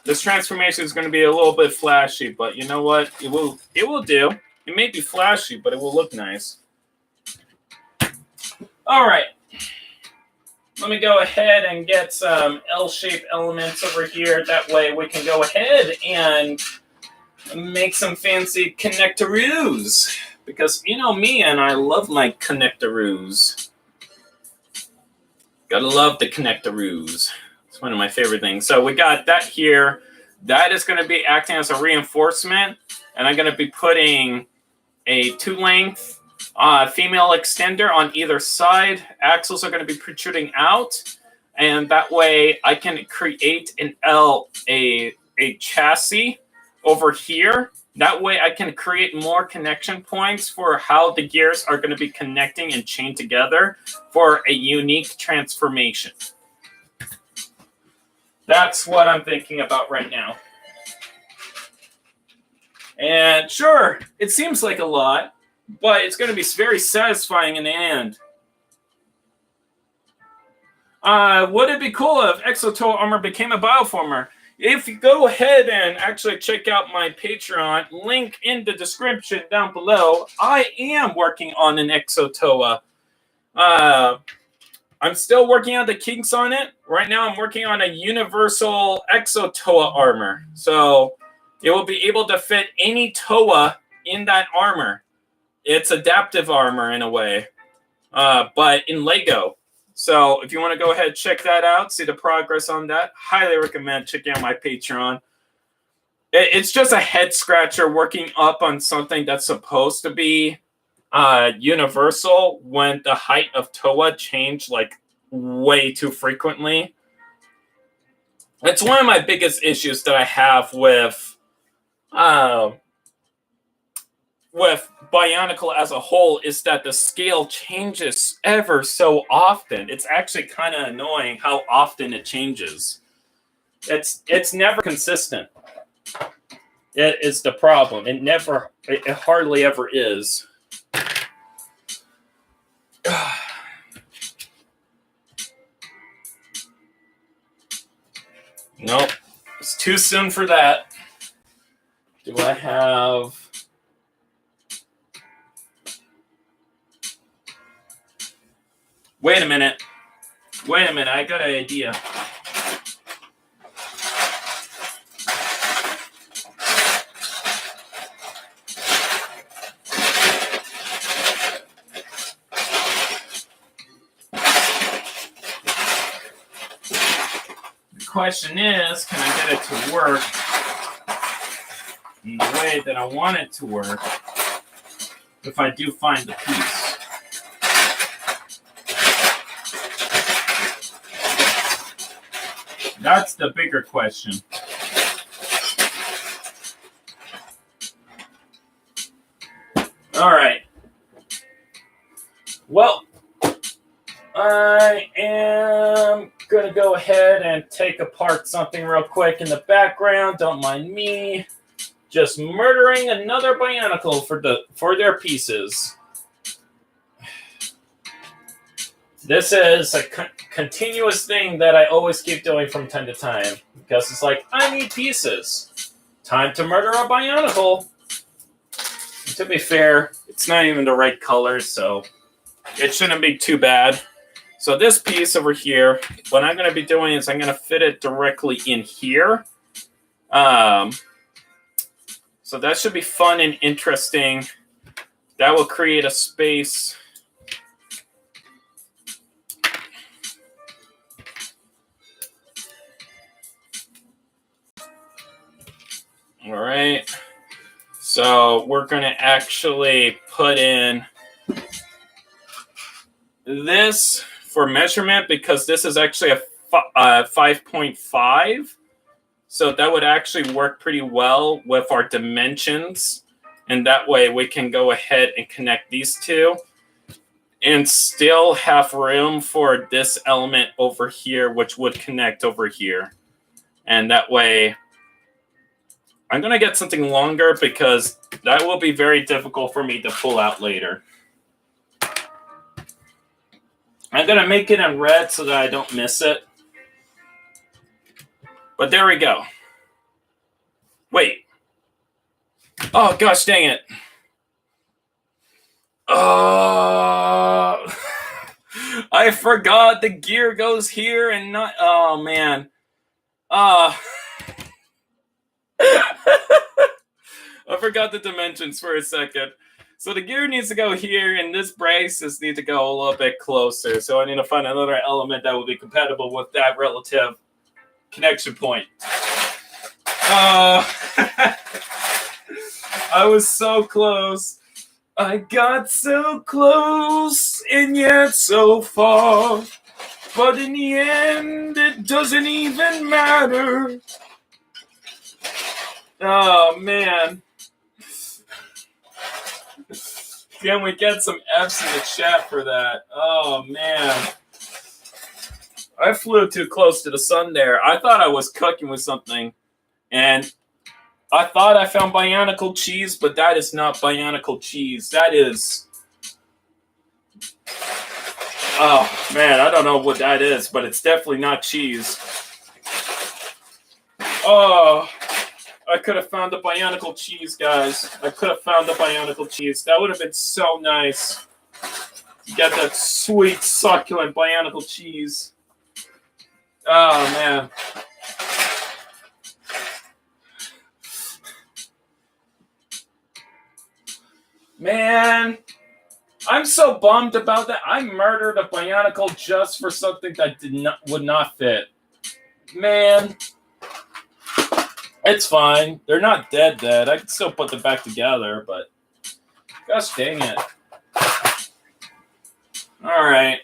This transformation is going to be a little bit flashy, but you know what? It will do. It may be flashy, but it will look nice. All right. Let me go ahead and get some L-shaped elements over here. That way we can go ahead and make some fancy connectaroos. Because you know me, and I love my connectaroos. Gotta love the connectaroos. It's one of my favorite things. So we got that here. That is going to be acting as a reinforcement. And I'm going to be putting a 2-length female extender on either side. Axles are going to be protruding out. And that way I can create a chassis over here. That way I can create more connection points for how the gears are going to be connecting and chained together for a unique transformation. That's what I'm thinking about right now. And sure, it seems like a lot, but it's going to be very satisfying in the end. Would it be cool if Exotoa Armor became a BioFormer? If you go ahead and actually check out my Patreon, link in the description down below, I am working on an Exotoa. I'm still working on the kinks on it. Right now I'm working on a universal Exotoa armor. So it will be able to fit any Toa in that armor. It's adaptive armor in a way, but in Lego. So if you want to go ahead and check that out, see the progress on that, highly recommend checking out my Patreon. It's just a head scratcher working up on something that's supposed to be universal when the height of Toa changed like way too frequently. It's one of my biggest issues that I have with Bionicle as a whole is that the scale changes ever so often. It's actually kind of annoying how often it changes. It's never consistent. It is the problem. It hardly ever is. Nope. It's too soon for that. Do I have... Wait a minute, I got an idea. The question is, can I get it to work in the way that I want it to work if I do find the piece? That's the bigger question. All right. Well, I am going to go ahead and take apart something real quick in the background. Don't mind me. Just murdering another Bionicle for their pieces. This is a continuous thing that I always keep doing from time to time. Because it's like, I need pieces. Time to murder a Bionicle. And to be fair, it's not even the right color, so it shouldn't be too bad. So this piece over here, what I'm going to be doing is I'm going to fit it directly in here. So that should be fun and interesting. That will create a space. All right. So we're going to actually put in this for measurement because this is actually a 5.5. So that would actually work pretty well with our dimensions. And that way we can go ahead and connect these two and still have room for this element over here, which would connect over here. And that way I'm going to get something longer because that will be very difficult for me to pull out later. I'm going to make it in red so that I don't miss it. But there we go. Wait. Oh, gosh dang it. Oh, I forgot the gear goes here and not... Oh, man. forgot the dimensions for a second. So the gear needs to go here, and this braces need to go a little bit closer. So I need to find another element that will be compatible with that relative connection point. I was so close. I got so close, and yet so far. But in the end, it doesn't even matter. Oh, man. Can we get some F's in the chat for that? Oh, man. I flew too close to the sun there. I thought I was cooking with something. And I thought I found Bionicle cheese, but that is not Bionicle cheese. That is... Oh, man, I don't know what that is, but it's definitely not cheese. Oh... I could have found the Bionicle cheese, guys. I could have found the Bionicle cheese. That would have been so nice. You get that sweet, succulent Bionicle cheese. Oh, man. Man. I'm so bummed about that. I murdered a Bionicle just for something that would not fit. Man. It's fine. They're not dead. I can still put them back together, but gosh dang it. Alright.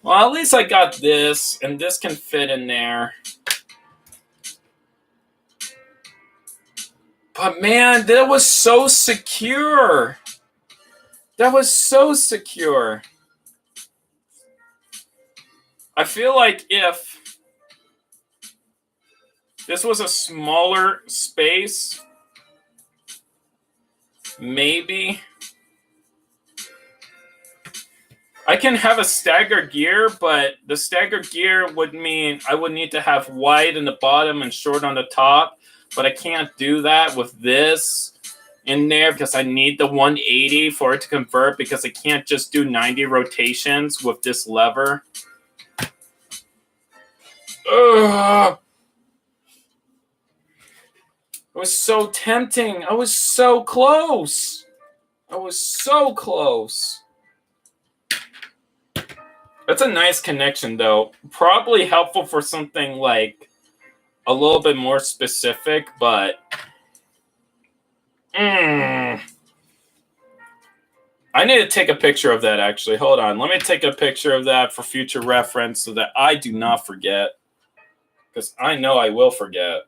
Well, at least I got this, and this can fit in there. But man, that was so secure. That was so secure. I feel like if this was a smaller space, maybe. I can have a staggered gear, but the staggered gear would mean I would need to have wide in the bottom and short on the top, but I can't do that with this in there because I need the 180 for it to convert because I can't just do 90 rotations with this lever. Ugh. It was so tempting. I was so close. I was so close. That's a nice connection, though. Probably helpful for something like a little bit more specific, but... I need to take a picture of that, actually. Hold on. Let me take a picture of that for future reference so that I do not forget. Because I know I will forget.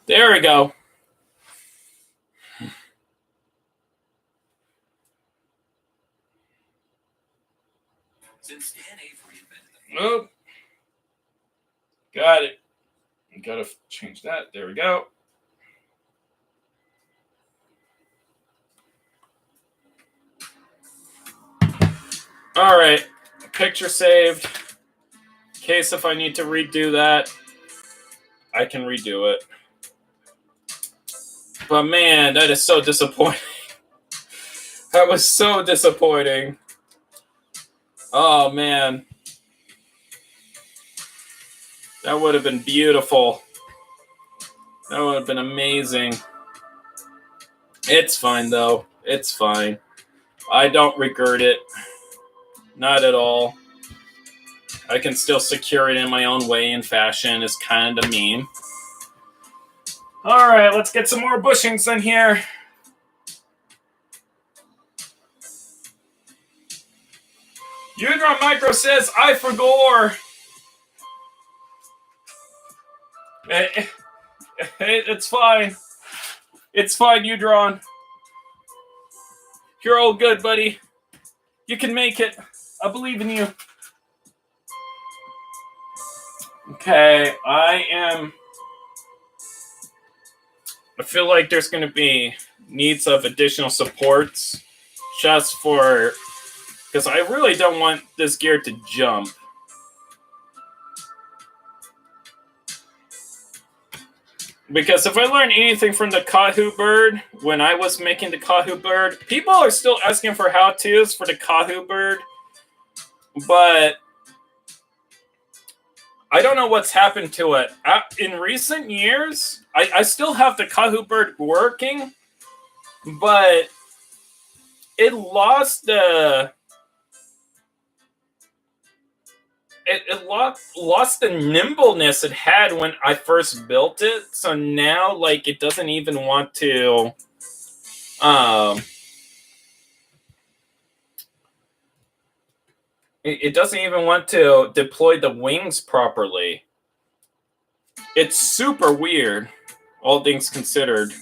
There we go. Oh, got it. Gotta change that. There we go. All right. Picture saved. In case if I need to redo that, I can redo it. But man, that is so disappointing. That was so disappointing. Oh man. That would have been beautiful. That would have been amazing. It's fine though. It's fine. I don't regret it. Not at all. I can still secure it in my own way and fashion. It's kind of mean. All right, let's get some more bushings in here. Udron Micro says, I forgore. It's fine. It's fine, Udron. You're all good, buddy. You can make it. I believe in you. Okay, I feel like there's going to be needs of additional supports just for... Because I really don't want this gear to jump. Because if I learned anything from the Kahu bird, when I was making the Kahu bird, people are still asking for how-tos for the Kahu bird, but I don't know what's happened to it. In recent years, I still have the Kahu bird working, but it lost the lost the nimbleness it had when I first built it. So now, like, it doesn't even want to. It doesn't even want to deploy the wings properly. It's super weird, all things considered.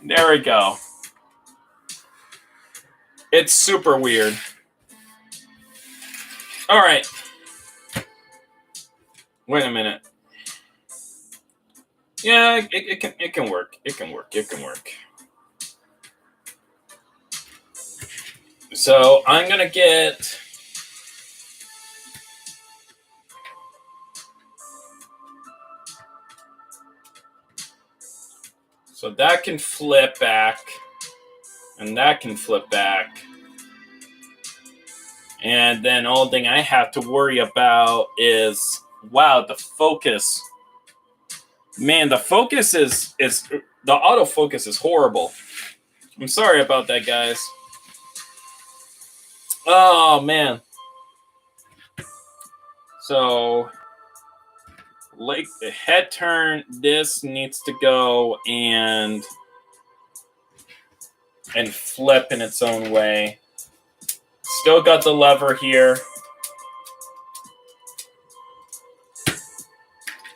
There we go. It's super weird. All right. Wait a minute. Yeah, it can work. It can work. It can work. So I'm gonna get. So that can flip back, and that can flip back. And then all thing I have to worry about is, wow, the focus. Man, the focus is the autofocus is horrible. I'm sorry about that, guys. Oh, man. So, like the head turn, this needs to go and flip in its own way. Still got the lever here.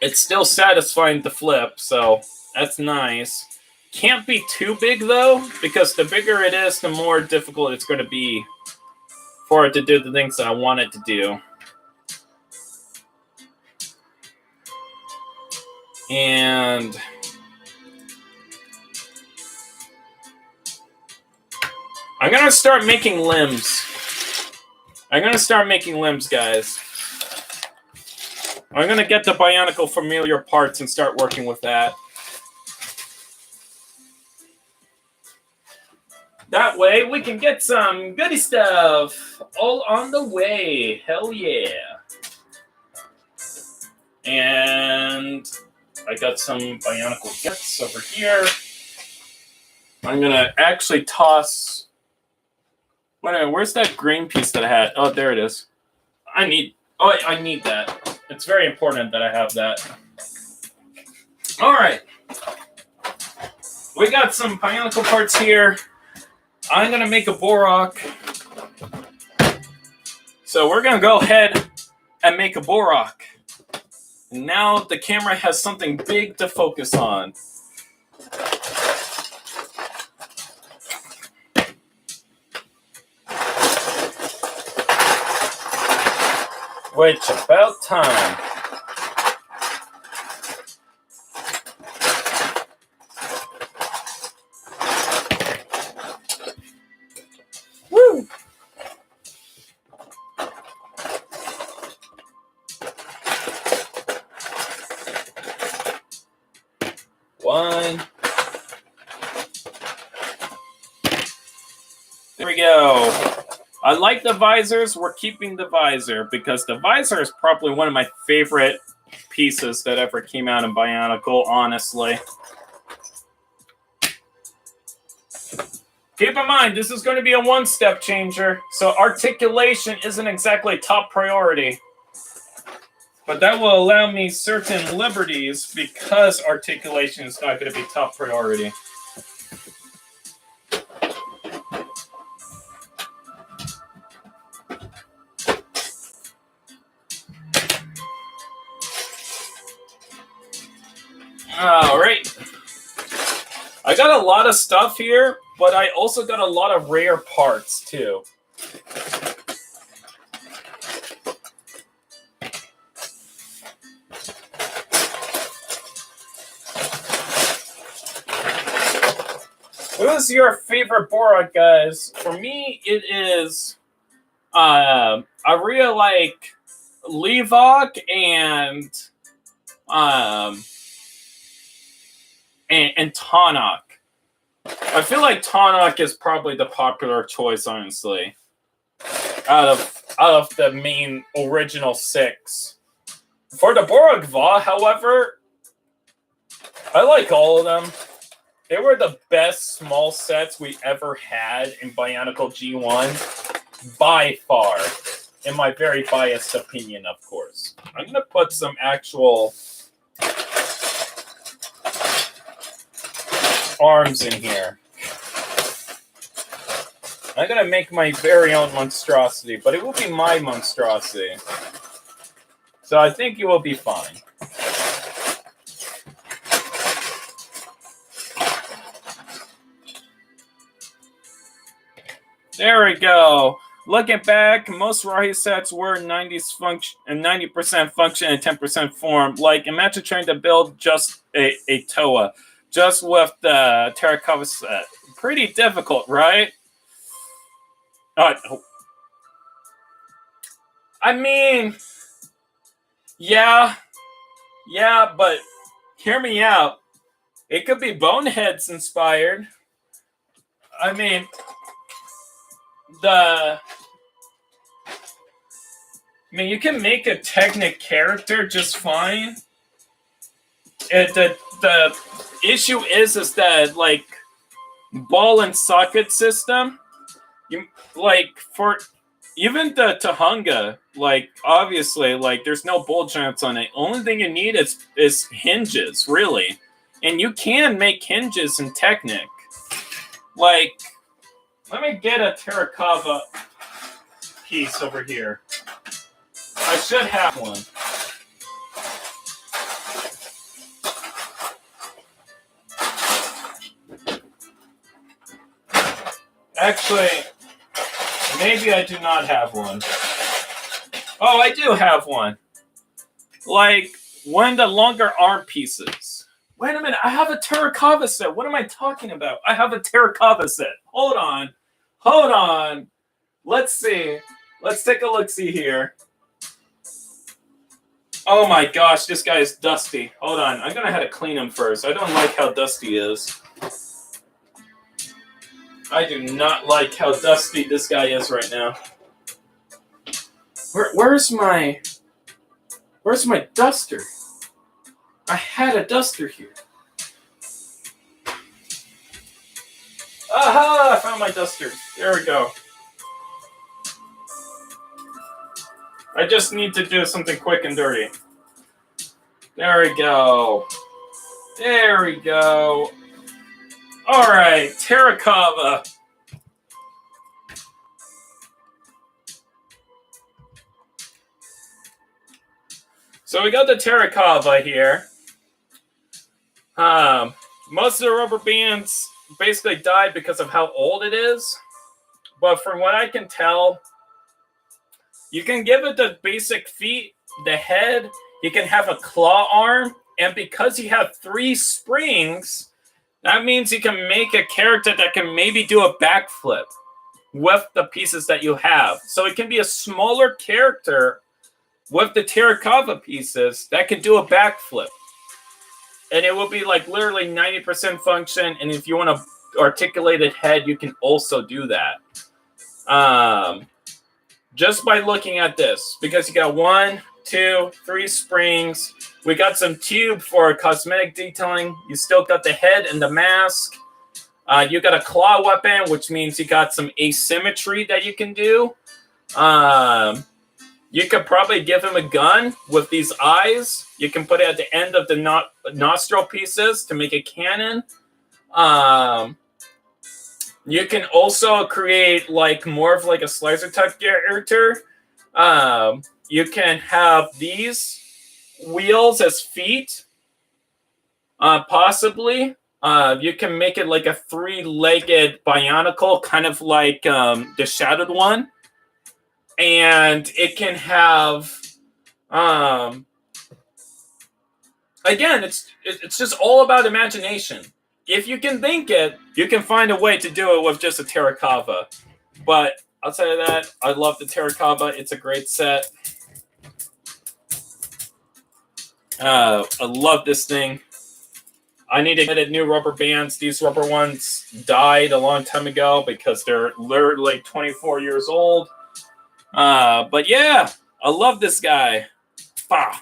It's still satisfying the flip, so that's nice. Can't be too big, though, because the bigger it is, the more difficult it's going to be for it to do the things that I want it to do. And I'm going to start making limbs. I'm going to start making limbs, guys. I'm going to get the Bionicle familiar parts and start working with that. That way, we can get some goody stuff all on the way. Hell yeah. And I got some Bionicle guts over here. I'm going to actually toss... Wait a minute, where's that green piece that I had? Oh, there it is. I need that. It's very important that I have that. All right. We got some Bionicle parts here. I'm going to make a Borok. So we're going to go ahead and make a Borok. Now the camera has something big to focus on. Which about time. Woo! One. There we go. I like the visors. We're keeping the visor because the visor is probably one of my favorite pieces that ever came out in Bionicle, honestly. Keep in mind, this is going to be a one-step changer, so articulation isn't exactly top priority. But that will allow me certain liberties because articulation is not going to be top priority. All right. I got a lot of stuff here, but I also got a lot of rare parts, too. Who's your favorite Borok, guys? For me, it is... I really like Levok and Tawnak. I feel like Tawnak is probably the popular choice, honestly. Out out of the main original 6. For the Borogva, however, I like all of them. They were the best small sets we ever had in Bionicle G1, by far, in my very biased opinion, of course. I'm going to put some actual arms in here. I'm going to make my very own monstrosity, but it will be my monstrosity. So I think you will be fine. There we go. Looking back, most Rahi sets were 90s function and 90% function and 10% form. Like, imagine trying to build just a Toa, just with the Terracotta set. Pretty difficult, right? I mean, yeah, but hear me out. It could be Boneheads inspired. I mean, you can make a Technic character just fine. The issue is that, like, ball and socket system, for even the Tahunga, like, obviously, like, there's no ball joints on it. Only thing you need is hinges, really. And you can make hinges in Technic. Like, let me get a terracotta piece over here. I should have one. Actually, maybe I do not have one. Oh, I do have one. Like, one of the longer arm pieces. Wait a minute, I have a terracotta set. What am I talking about? I have a terracotta set. Hold on. Let's see. Let's take a look-see here. Oh my gosh, this guy is dusty. Hold on, I'm gonna have to clean him first. I don't like how dusty he is. I do not like how dusty this guy is right now. Where's my duster? I had a duster here. Aha! I found my duster. There we go. I just need to do something quick and dirty. There we go. There we go. Alright, terracotta. So we got the terracotta here. Most of the rubber bands basically died because of how old it is. But from what I can tell, you can give it the basic feet, the head, you can have a claw arm, and because you have 3 springs, that means you can make a character that can maybe do a backflip with the pieces that you have. So it can be a smaller character with the terracotta pieces that can do a backflip. And it will be like literally 90% function, and if you want an articulated head, you can also do that. Just by looking at this, because you got 1, 2, 3 springs. We got some tube for cosmetic detailing. You still got the head and the mask. You got a claw weapon, which means you got some asymmetry that you can do. You could probably give him a gun with these eyes. You can put it at the end of the nostril pieces to make a cannon. You can also create like more of like a slicer type character. You can have these wheels as feet, possibly. You can make it like a 3-legged Bionicle, kind of like the Shadowed one. And it can have, again, it's just all about imagination. If you can think it, you can find a way to do it with just a terracotta. But outside of that, I love the terracotta. It's a great set. I love this thing. I need to get new rubber bands. These rubber ones died a long time ago because they're literally 24 years old. But yeah, I love this guy. Bah.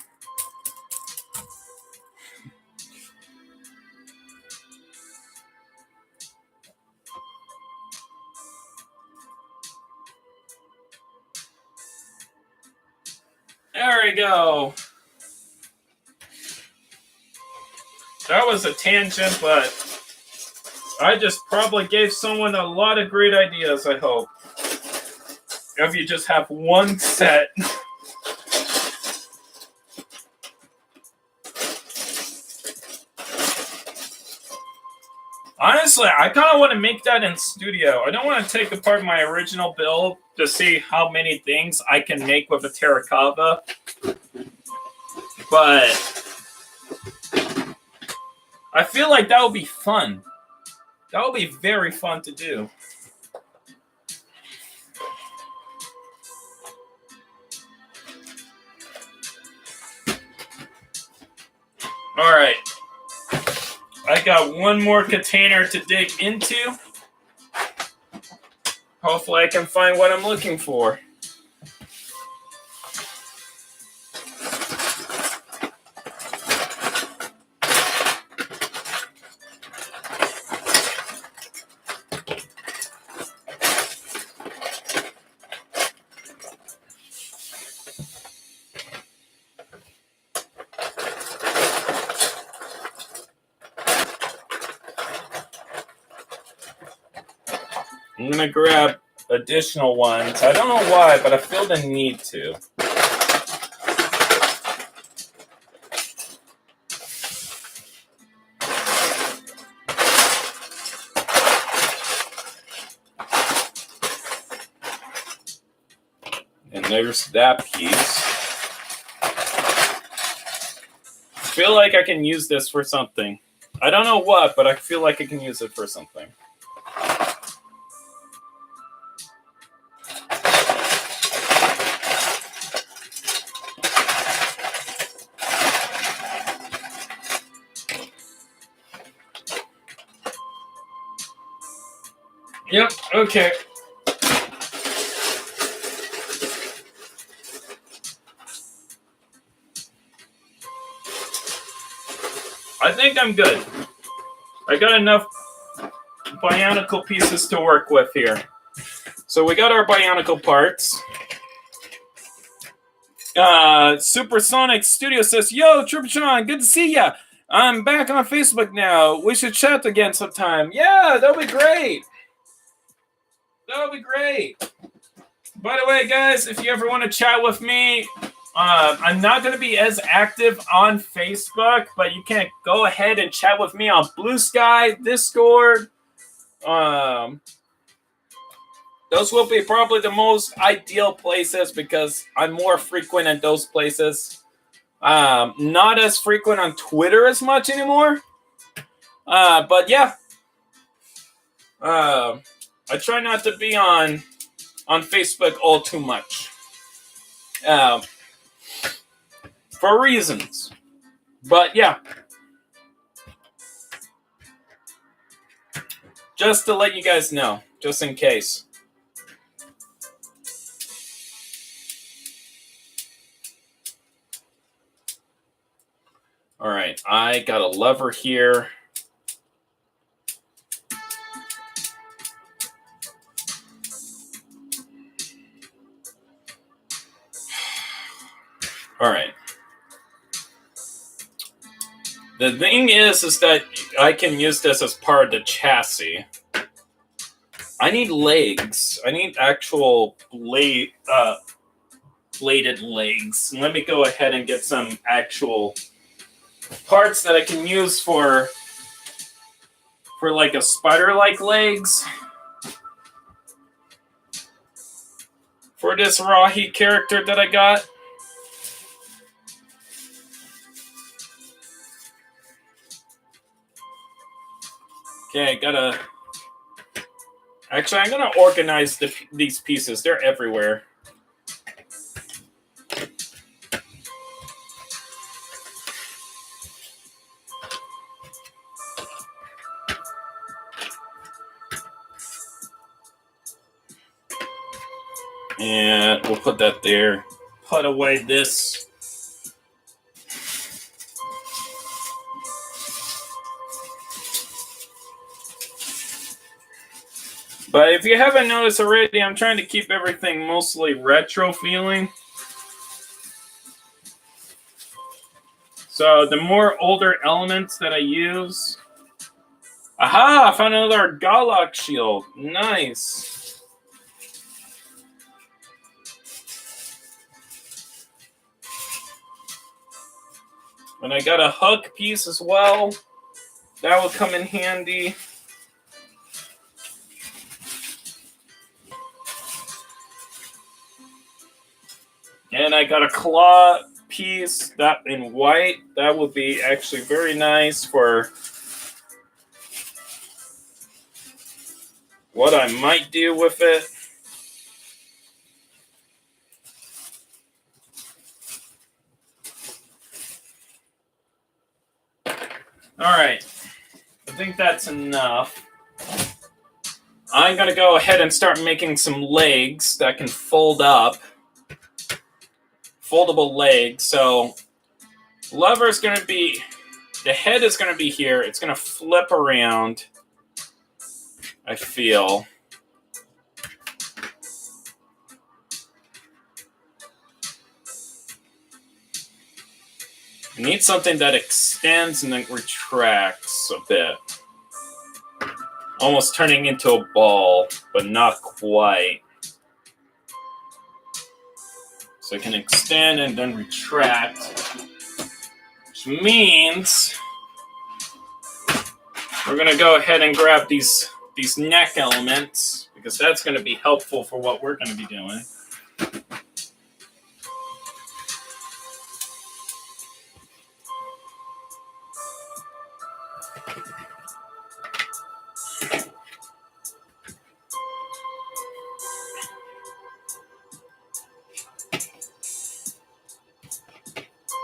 There we go. That was a tangent, but I just probably gave someone a lot of great ideas, I hope. If you just have one set. Honestly, I kind of want to make that in Studio. I don't want to take apart my original build to see how many things I can make with a terracotta. But I feel like that would be fun. That would be very fun to do. All right. I got one more container to dig into. Hopefully I can find what I'm looking for. I'm going to grab additional ones. I don't know why, but I feel the need to. And there's that piece. I feel like I can use this for something. I don't know what, but I feel like I can use it for something. Yep, okay. I think I'm good. I got enough Bionicle pieces to work with here. So we got our Bionicle parts. Supersonic Studio says, "Yo, Tripatron, good to see ya. I'm back on Facebook now. We should chat again sometime." Yeah, that'll be great. That'll be great. By the way, guys, if you ever want to chat with me, I'm not going to be as active on Facebook, but you can go ahead and chat with me on Bluesky, Discord. Those will be probably the most ideal places because I'm more frequent in those places. Not as frequent on Twitter as much anymore. But yeah. I try not to be on Facebook all too much. For reasons. But yeah. Just to let you guys know, just in case. All right, I got a lever here. All right. The thing is that I can use this as part of the chassis. I need legs. I need actual bladed legs. Let me go ahead and get some actual parts that I can use for like a spider-like legs. For this raw heat character that I got. Okay, gotta... Actually, I'm gonna organize these pieces. They're everywhere. And we'll put that there. Put away this. But if you haven't noticed already, I'm trying to keep everything mostly retro feeling. So the more older elements that I use... Aha! I found another Galak shield. Nice. And I got a hook piece as well. That will come in handy. And I got a claw piece that in white. That would be actually very nice for what I might do with it. All right, I think that's enough. I'm going to go ahead and start making some legs that can fold up. Foldable legs. So lever is going to be, the head is going to be here. It's going to flip around, I feel. I need something that extends and then retracts a bit. Almost turning into a ball, but not quite. So it can extend and then retract, which means we're going to go ahead and grab these neck elements, because that's going to be helpful for what we're going to be doing.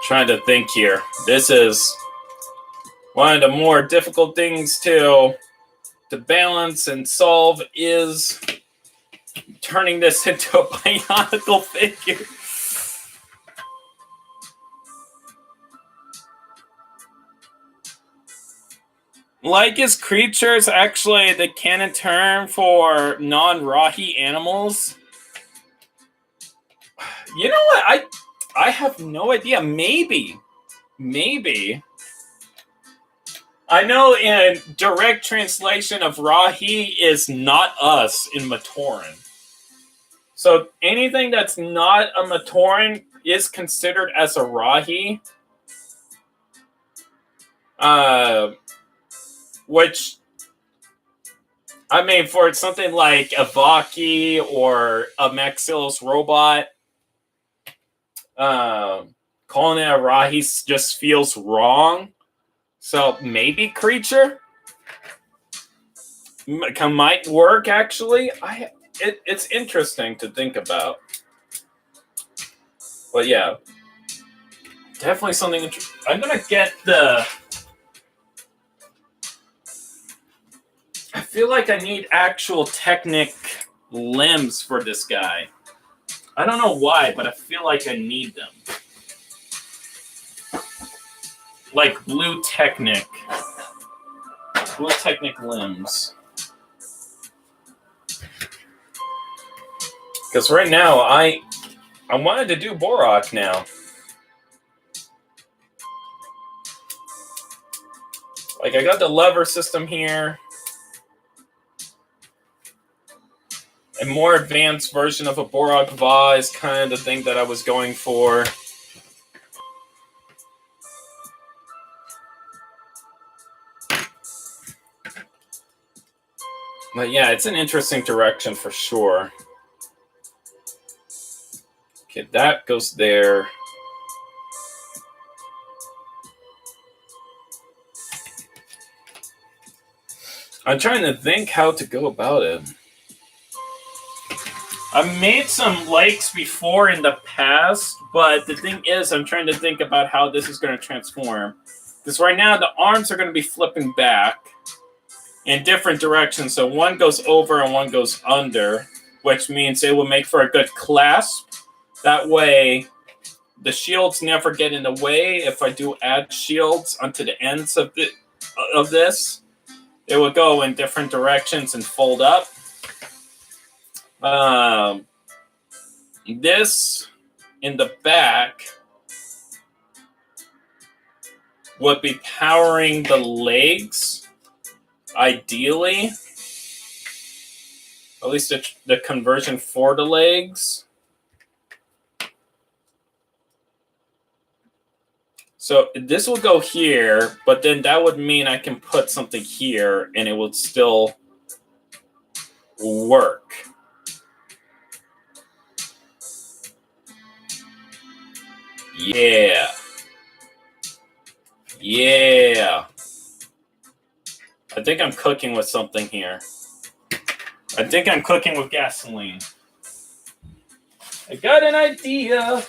Trying to think here. This is one of the more difficult things to balance and solve, is turning this into a Bionicle figure. Like, is creatures actually the canon term for non-Rahi animals? You know what? I have no idea. Maybe. I know in direct translation of Rahi is not us in Matoran. So anything that's not a Matoran is considered as a Rahi. Which, I mean, for something like a Vaki or a Maxilos robot, calling it a Rahi just feels wrong. So maybe creature might work, actually. It's interesting to think about. But yeah, definitely something interesting. I'm going to get the... I feel like I need actual Technic limbs for this guy. I don't know why, but I feel like I need them. Like blue Technic limbs. Because right now, I wanted to do Borak now. Like, I got the lever system here. A more advanced version of a Borak Va is kind of the thing that I was going for. But yeah, it's an interesting direction for sure. Okay, that goes there. I'm trying to think how to go about it. I've made some lakes before in the past, but the thing is, I'm trying to think about how this is going to transform. Because right now, the arms are going to be flipping back in different directions. So one goes over and one goes under. which means it will make for a good clasp. That way, the shields never get in the way. If I do add shields onto the ends of this, it will go in different directions and fold up. This in the back would be powering the legs, ideally. At least the conversion for the legs. So this will go here, but then that would mean I can put something here and it would still work. Yeah. Yeah. I think I'm cooking with something here. I think I'm cooking with gasoline. I got an idea.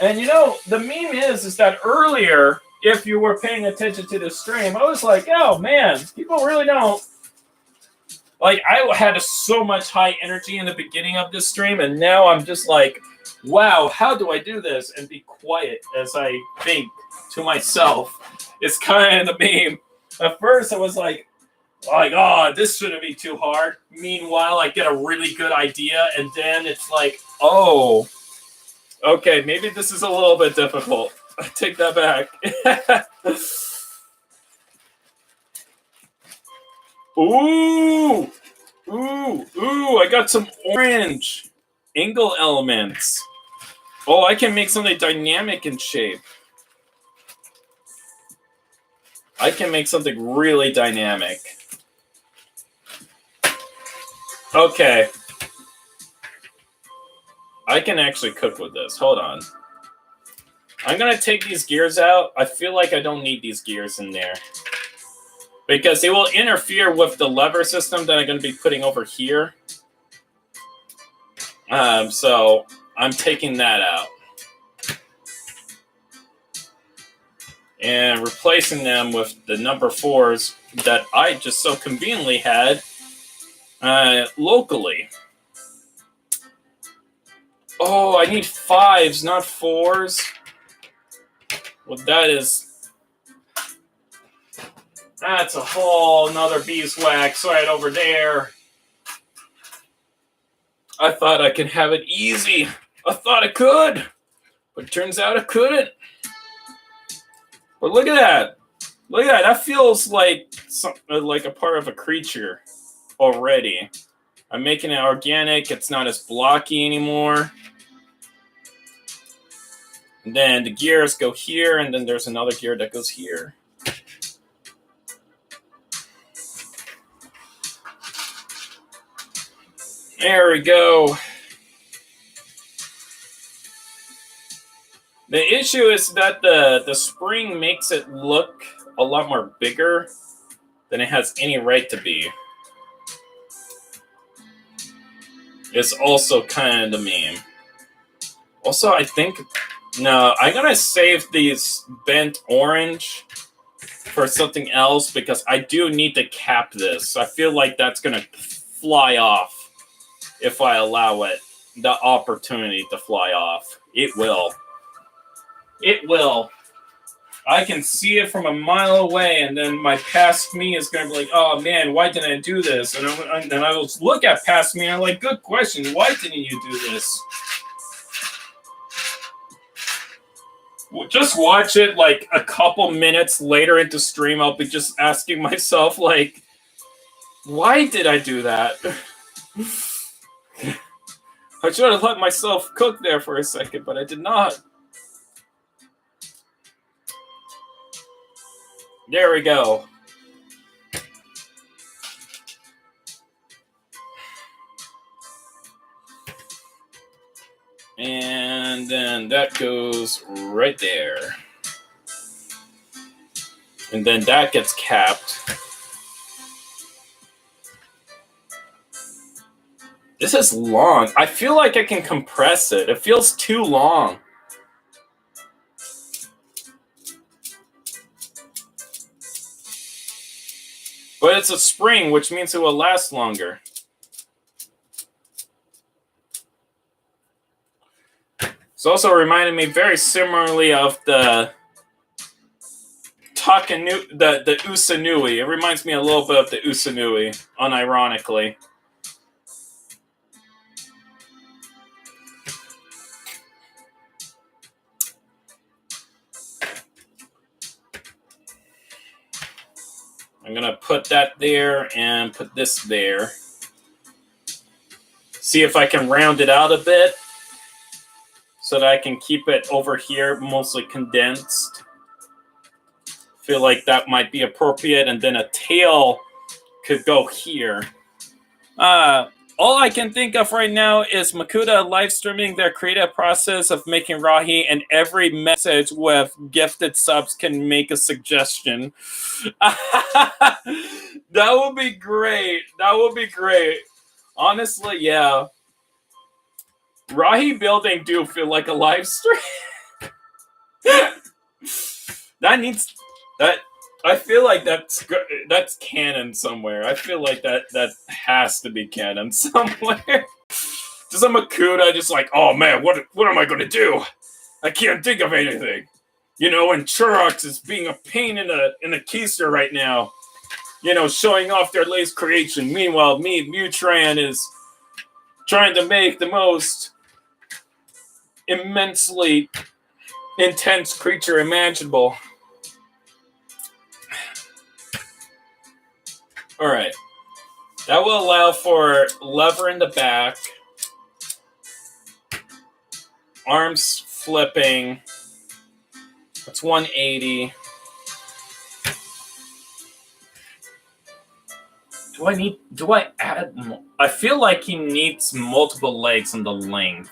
And you know, the meme is that earlier, if you were paying attention to the stream, I was like, oh man, people really don't. Like, I had so much high energy in the beginning of this stream, and now I'm just like, wow, how do I do this? And be quiet as I think to myself. It's kind of the meme. At first, I was like, oh, this shouldn't be too hard. Meanwhile, I get a really good idea, and then it's like, oh, okay, maybe this is a little bit difficult. I take that back. Ooh, I got some orange angle elements. Oh, I can make something dynamic in shape. I can make something really dynamic. Okay. I can actually cook with this. Hold on. I'm going to take these gears out. I feel like I don't need these gears in there, because they will interfere with the lever system that I'm going to be putting over here. So I'm taking that out. And replacing them with the number 4s that I just so conveniently had locally. Oh, I need 5s, not 4s. Well, that's a whole nother beeswax right over there. I thought I could have it easy. I thought I could, but it turns out I couldn't. But look at that. Look at that. That feels like a part of a creature already. I'm making it organic. It's not as blocky anymore. And then the gears go here, and then there's another gear that goes here. There we go. The issue is that the spring makes it look a lot more bigger than it has any right to be. It's also kind of the meme. Also, I think... No, I'm going to save these bent orange for something else, because I do need to cap this. I feel like that's going to fly off if I allow it the opportunity to fly off. It will. It will. I can see it from a mile away, and then my past me is going to be like, oh man, why didn't I do this? And I will look at past me and I'm like, good question, why didn't you do this? Just watch it like a couple minutes later into stream. I'll be just asking myself, like, why did I do that? I should have let myself cook there for a second, but I did not. There we go. And then that goes right there. And then that gets capped. This is long. I feel like I can compress it. It feels too long. But it's a spring, which means it will last longer. It's also reminding me very similarly of the the Usanui. It reminds me a little bit of the Usanui, unironically. I'm going to put that there and put this there. See if I can round it out a bit so that I can keep it over here mostly condensed. Feel like that might be appropriate, and then a tail could go here. All I can think of right now is Makuta live streaming their creative process of making Rahi, and every message with gifted subs can make a suggestion. That would be great. That would be great. Honestly, yeah. Rahi building do feel like a live stream. I feel like that's canon somewhere. I feel like that has to be canon somewhere. Just a Makuta just like, oh man, what am I gonna do? I can't think of anything. You know, and Churrox is being a pain in the keister right now. You know, showing off their latest creation. Meanwhile, Mutran is trying to make the most immensely intense creature imaginable. All right. That will allow for lever in the back, arms flipping. That's 180. Do I add more? I feel like he needs multiple legs on the length.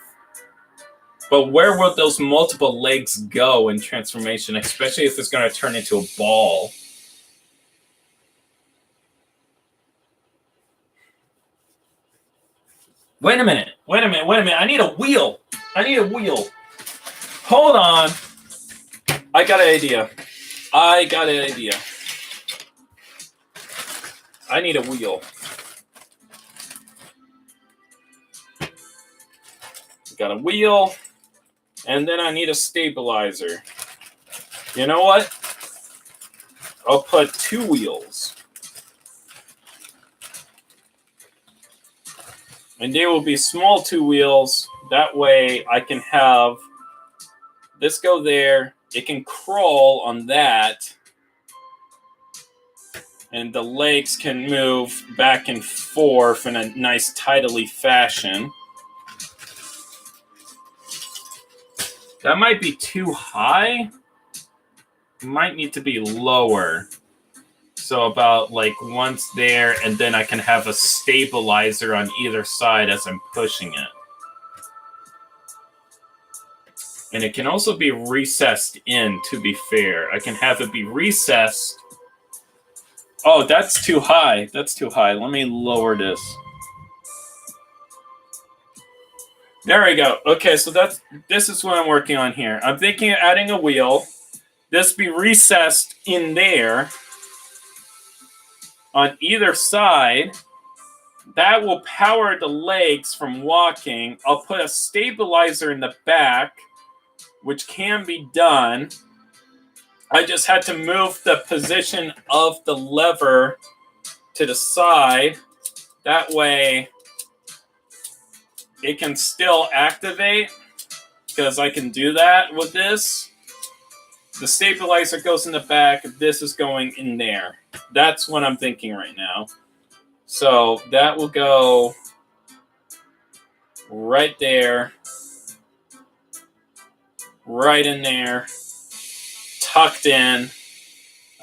But where will those multiple legs go in transformation, especially if it's going to turn into a ball? Wait a minute. I need a wheel. Hold on. I got an idea. I need a wheel. Got a wheel. And then I need a stabilizer. You know what? I'll put 2 wheels. And they will be small 2 wheels. That way I can have this go there. It can crawl on that. And the legs can move back and forth in a nice tidally fashion. That might be too high. Might need to be lower. So about like once there, and then I can have a stabilizer on either side as I'm pushing it. And it can also be recessed in, to be fair. I can have it be recessed. Oh, that's too high. Let me lower this. There we go. Okay, so this is what I'm working on here. I'm thinking of adding a wheel. This be recessed in there on either side. That will power the legs from walking. I'll put a stabilizer in the back, which can be done. I just had to move the position of the lever to the side. That way it can still activate, because I can do that with this. The stabilizer goes in the back. This is going in there. That's what I'm thinking right now. So that will go right there. Right in there. Tucked in.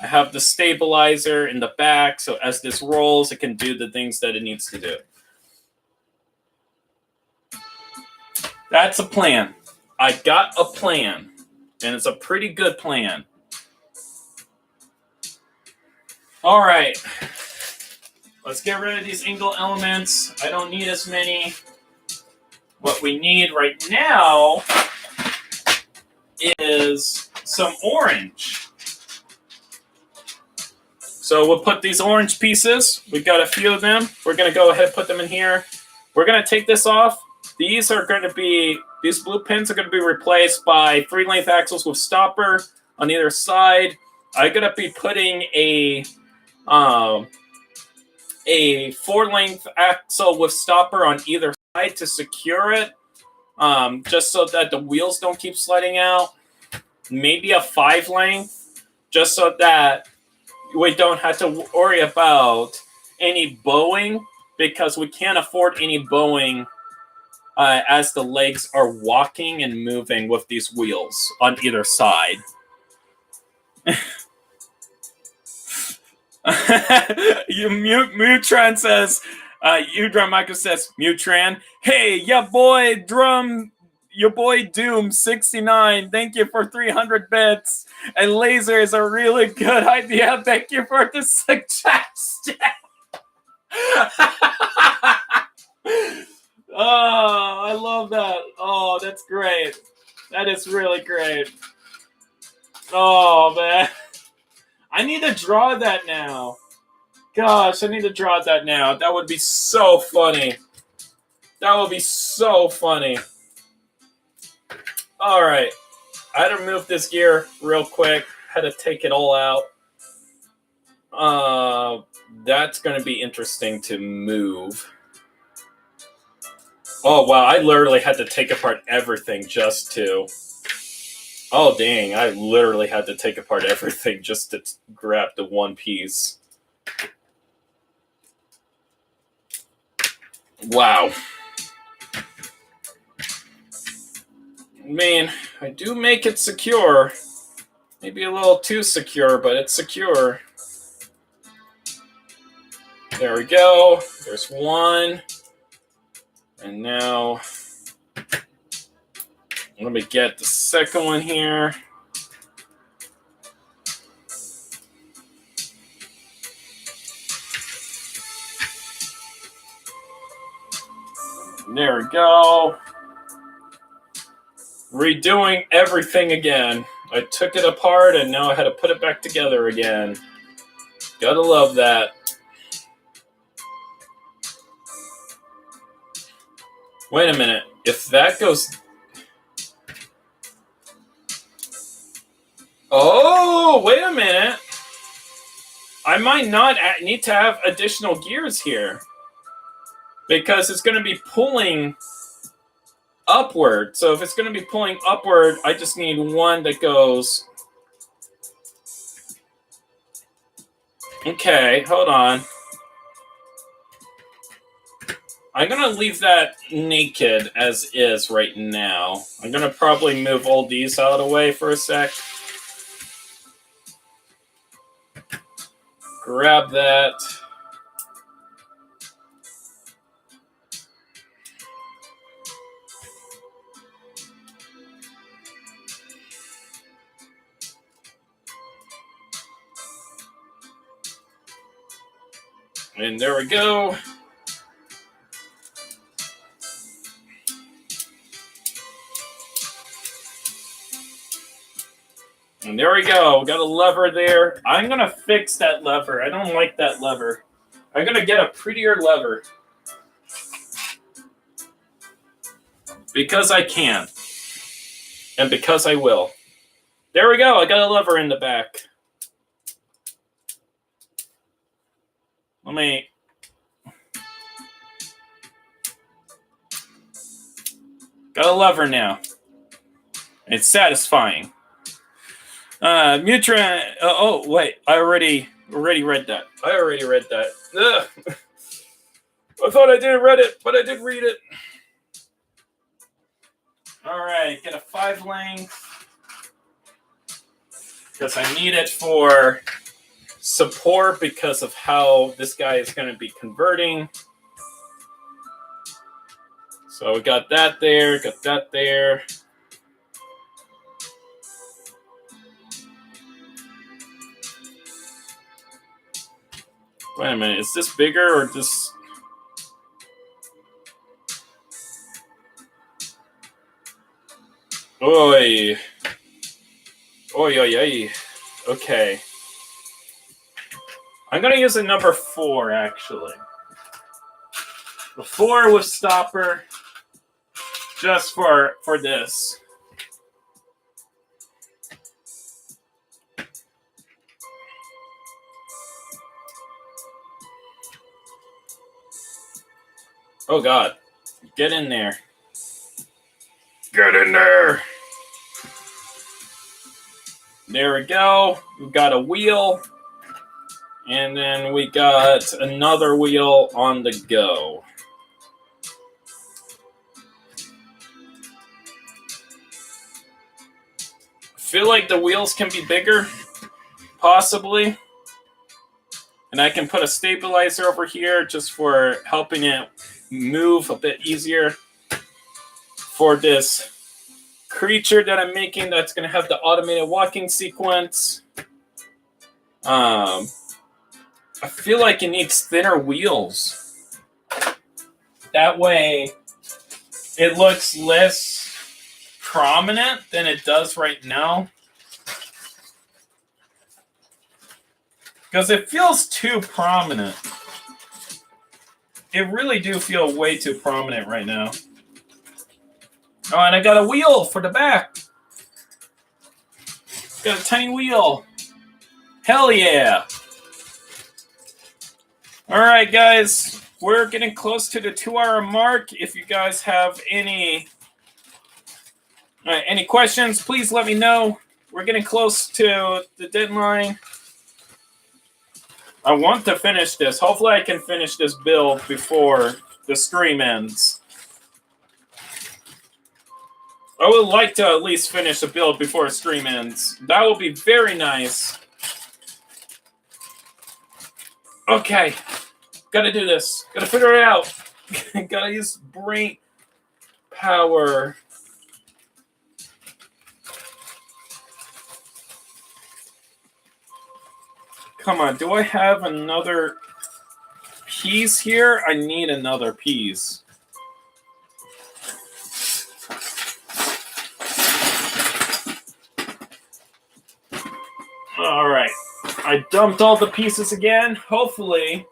I have the stabilizer in the back, so as this rolls, it can do the things that it needs to do. That's a plan. I got a plan, and it's a pretty good plan. All right. Let's get rid of these angle elements. I don't need as many. What we need right now is some orange. So we'll put these orange pieces. We've got a few of them. We're going to go ahead and put them in here. We're going to take this off. these blue pins are going to be replaced by 3-length axles with stopper on either side. I'm going to be putting a 4-length axle with stopper on either side to secure it, just so that the wheels don't keep sliding out. Maybe a 5-length, just so that we don't have to worry about any bowing, because we can't afford any bowing as the legs are walking and moving with these wheels on either side. Mutran says, Michael says, Mutran, hey, your boy Doom 69, thank you for 300 bits. And laser is a really good idea. Thank you for the suggestion. Oh, I love that. Oh, that's great. That is really great. Oh, man. I need to draw that now. Gosh, I need to draw that now. That would be so funny. That would be so funny. All right. I had to remove this gear real quick. Had to take it all out. That's going to be interesting to move. Oh, wow. I literally had to take apart everything just to... Oh, dang. I literally had to take apart everything just to grab the one piece. Wow. Man, I do make it secure. Maybe a little too secure, but it's secure. There we go. There's one. And now, let me get the second one here. There we go. Redoing everything again. I took it apart and now I had to put it back together again. Gotta love that. Wait a minute. If that goes... Oh, wait a minute. I might not need to have additional gears here, because it's going to be pulling upward. So if it's going to be pulling upward, I just need one that goes... Okay, hold on. I'm going to leave that naked as is right now. I'm going to probably move all these out of the way for a sec. Grab that. And there we go. And there we go. Got a lever there. I'm going to fix that lever. I don't like that lever. I'm going to get a prettier lever. Because I can. And because I will. There we go. I got a lever in the back. Let me... Got a lever now. It's satisfying. Mutran... oh, wait. I already read that. Ugh. I thought I didn't read it, but I did read it. All right. Get a 5-length. Because I need it for support because of how this guy is going to be converting. So we got that there, got that there. Wait a minute, is this bigger or this? Oi. Oi, oi, oi. Okay. I'm going to use a number 4, actually. The 4 with stopper. just for this. Oh God, get in there. Get in there. There we go. We've got a wheel. And then we got another wheel on the go. I feel like the wheels can be bigger, possibly. And I can put a stabilizer over here just for helping it move a bit easier for this creature that I'm making that's going to have the automated walking sequence. I feel like it needs thinner wheels. That way it looks less prominent than it does right now. Because it feels too prominent. It really do feel way too prominent right now. Oh, and I got a wheel for the back. Got a tiny wheel. Hell yeah. All right, guys. We're getting close to the 2-hour mark. If you guys have any questions, please let me know. We're getting close to the deadline. I want to finish this. Hopefully I can finish this build before the stream ends. I would like to at least finish the build before the stream ends. That will be very nice. Okay. Gotta do this. Gotta figure it out. Gotta use brain power. Come on, do I have another piece here? I need another piece. All right. I dumped all the pieces again. Hopefully,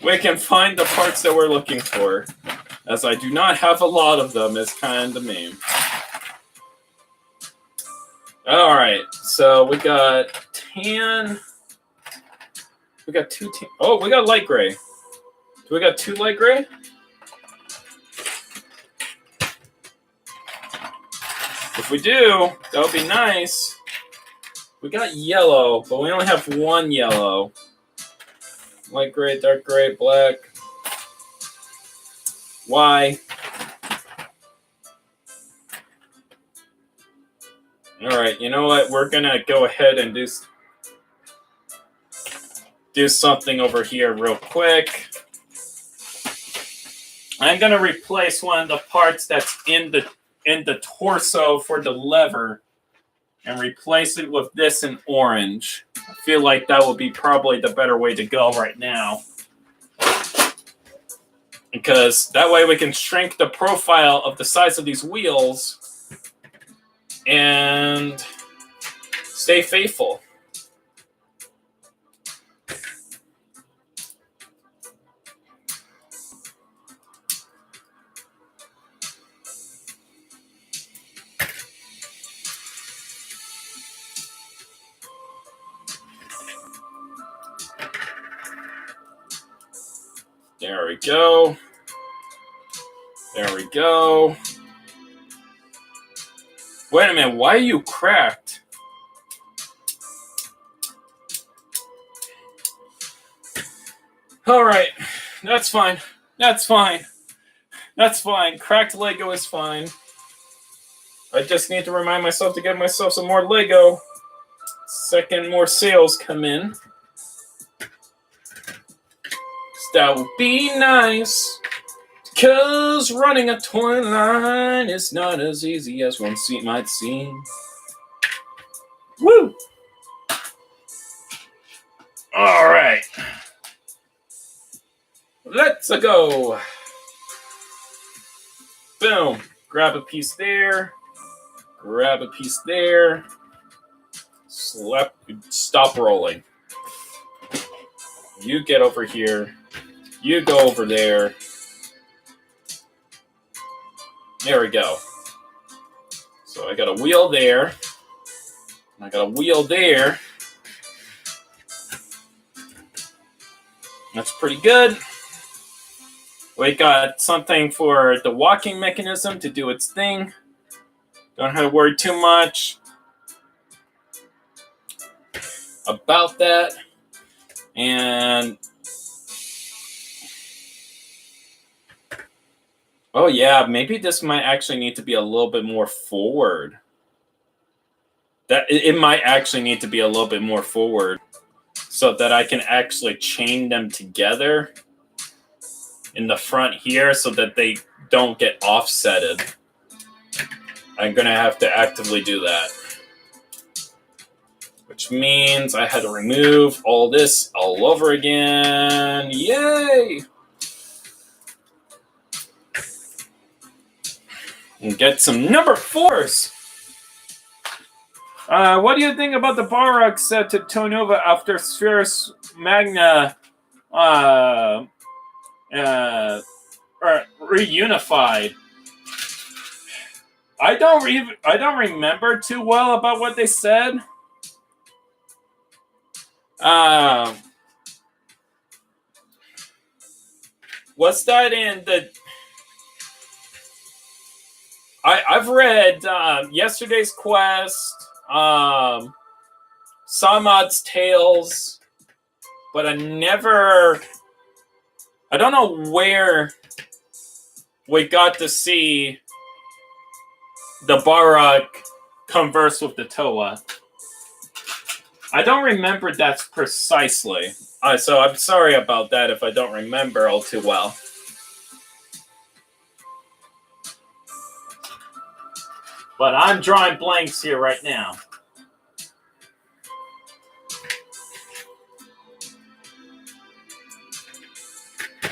we can find the parts that we're looking for. As I do not have a lot of them, is kind of the main. All right, so we got tan. We got 2 tan. Oh, we got light gray. Do we got 2 light gray? If we do, that would be nice. We got yellow, but we only have 1 yellow. Light gray, dark gray, black. Why? All right, you know what? We're going to go ahead and do something over here real quick. I'm going to replace one of the parts that's in the torso for the lever and replace it with this in orange. I feel like that would be probably the better way to go right now. Because that way we can shrink the profile of the size of these wheels and stay faithful. There we go. There we go. Wait a minute, why are you cracked? All right, that's fine. That's fine. That's fine. Cracked Lego is fine. I just need to remind myself to get myself some more Lego. Second, more sales come in. That would be nice. Because running a toy line is not as easy as one might seem. Woo! All right. Let's go. Boom. Grab a piece there. Grab a piece there. Stop rolling. You get over here. You go over there. There we go. So I got a wheel there. I got a wheel there. That's pretty good. We got something for the walking mechanism to do its thing. Don't have to worry too much about that. And oh yeah, maybe this might actually need to be a little bit more forward. It might actually need to be a little bit more forward so that I can actually chain them together in the front here so that they don't get offsetted. I'm gonna have to actively do that. Which means I had to remove all this all over again. Yay! And get some number 4s. What do you think about the Balrog set to Tonova after Spherus Magna reunified? I don't remember too well about what they said. What's that in the? I've read yesterday's quest, Samad's Tales, but I don't know where we got to see the Balrog converse with the Toa. I don't remember that precisely. So I'm sorry about that if I don't remember all too well. But I'm drawing blanks here right now.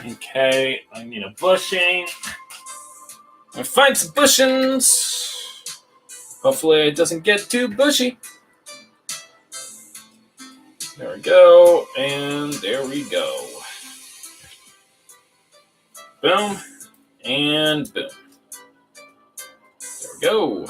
Okay, I need a bushing. I find some bushings. Hopefully it doesn't get too bushy. There we go, and there we go. Boom, and boom. There we go.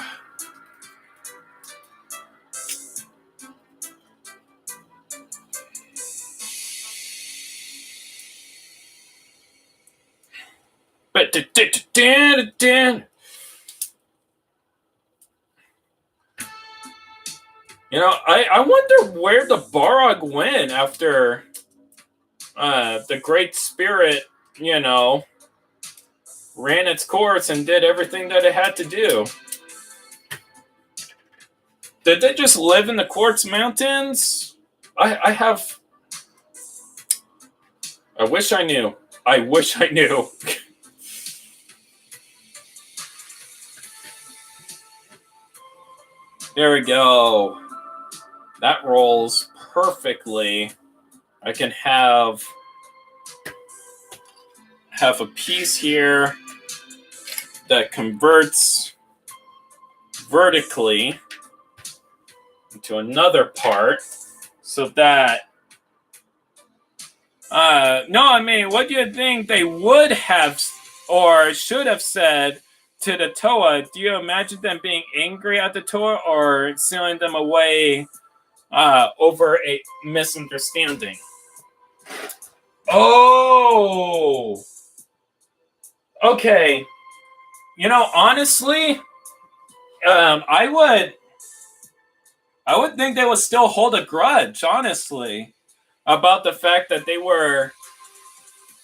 You know, I wonder where the Balrog went after the Great Spirit, you know, ran its course and did everything that it had to do. Did they just live in the Quartz Mountains? I wish I knew. I wish I knew. There we go. That rolls perfectly. I can have a piece here that converts vertically into another part so that no, I mean, what do you think they would have or should have said to the Toa? Do you imagine them being angry at the Toa or sealing them away over a misunderstanding? Oh, okay. You know, honestly, I would think they would still hold a grudge, honestly, about the fact that they were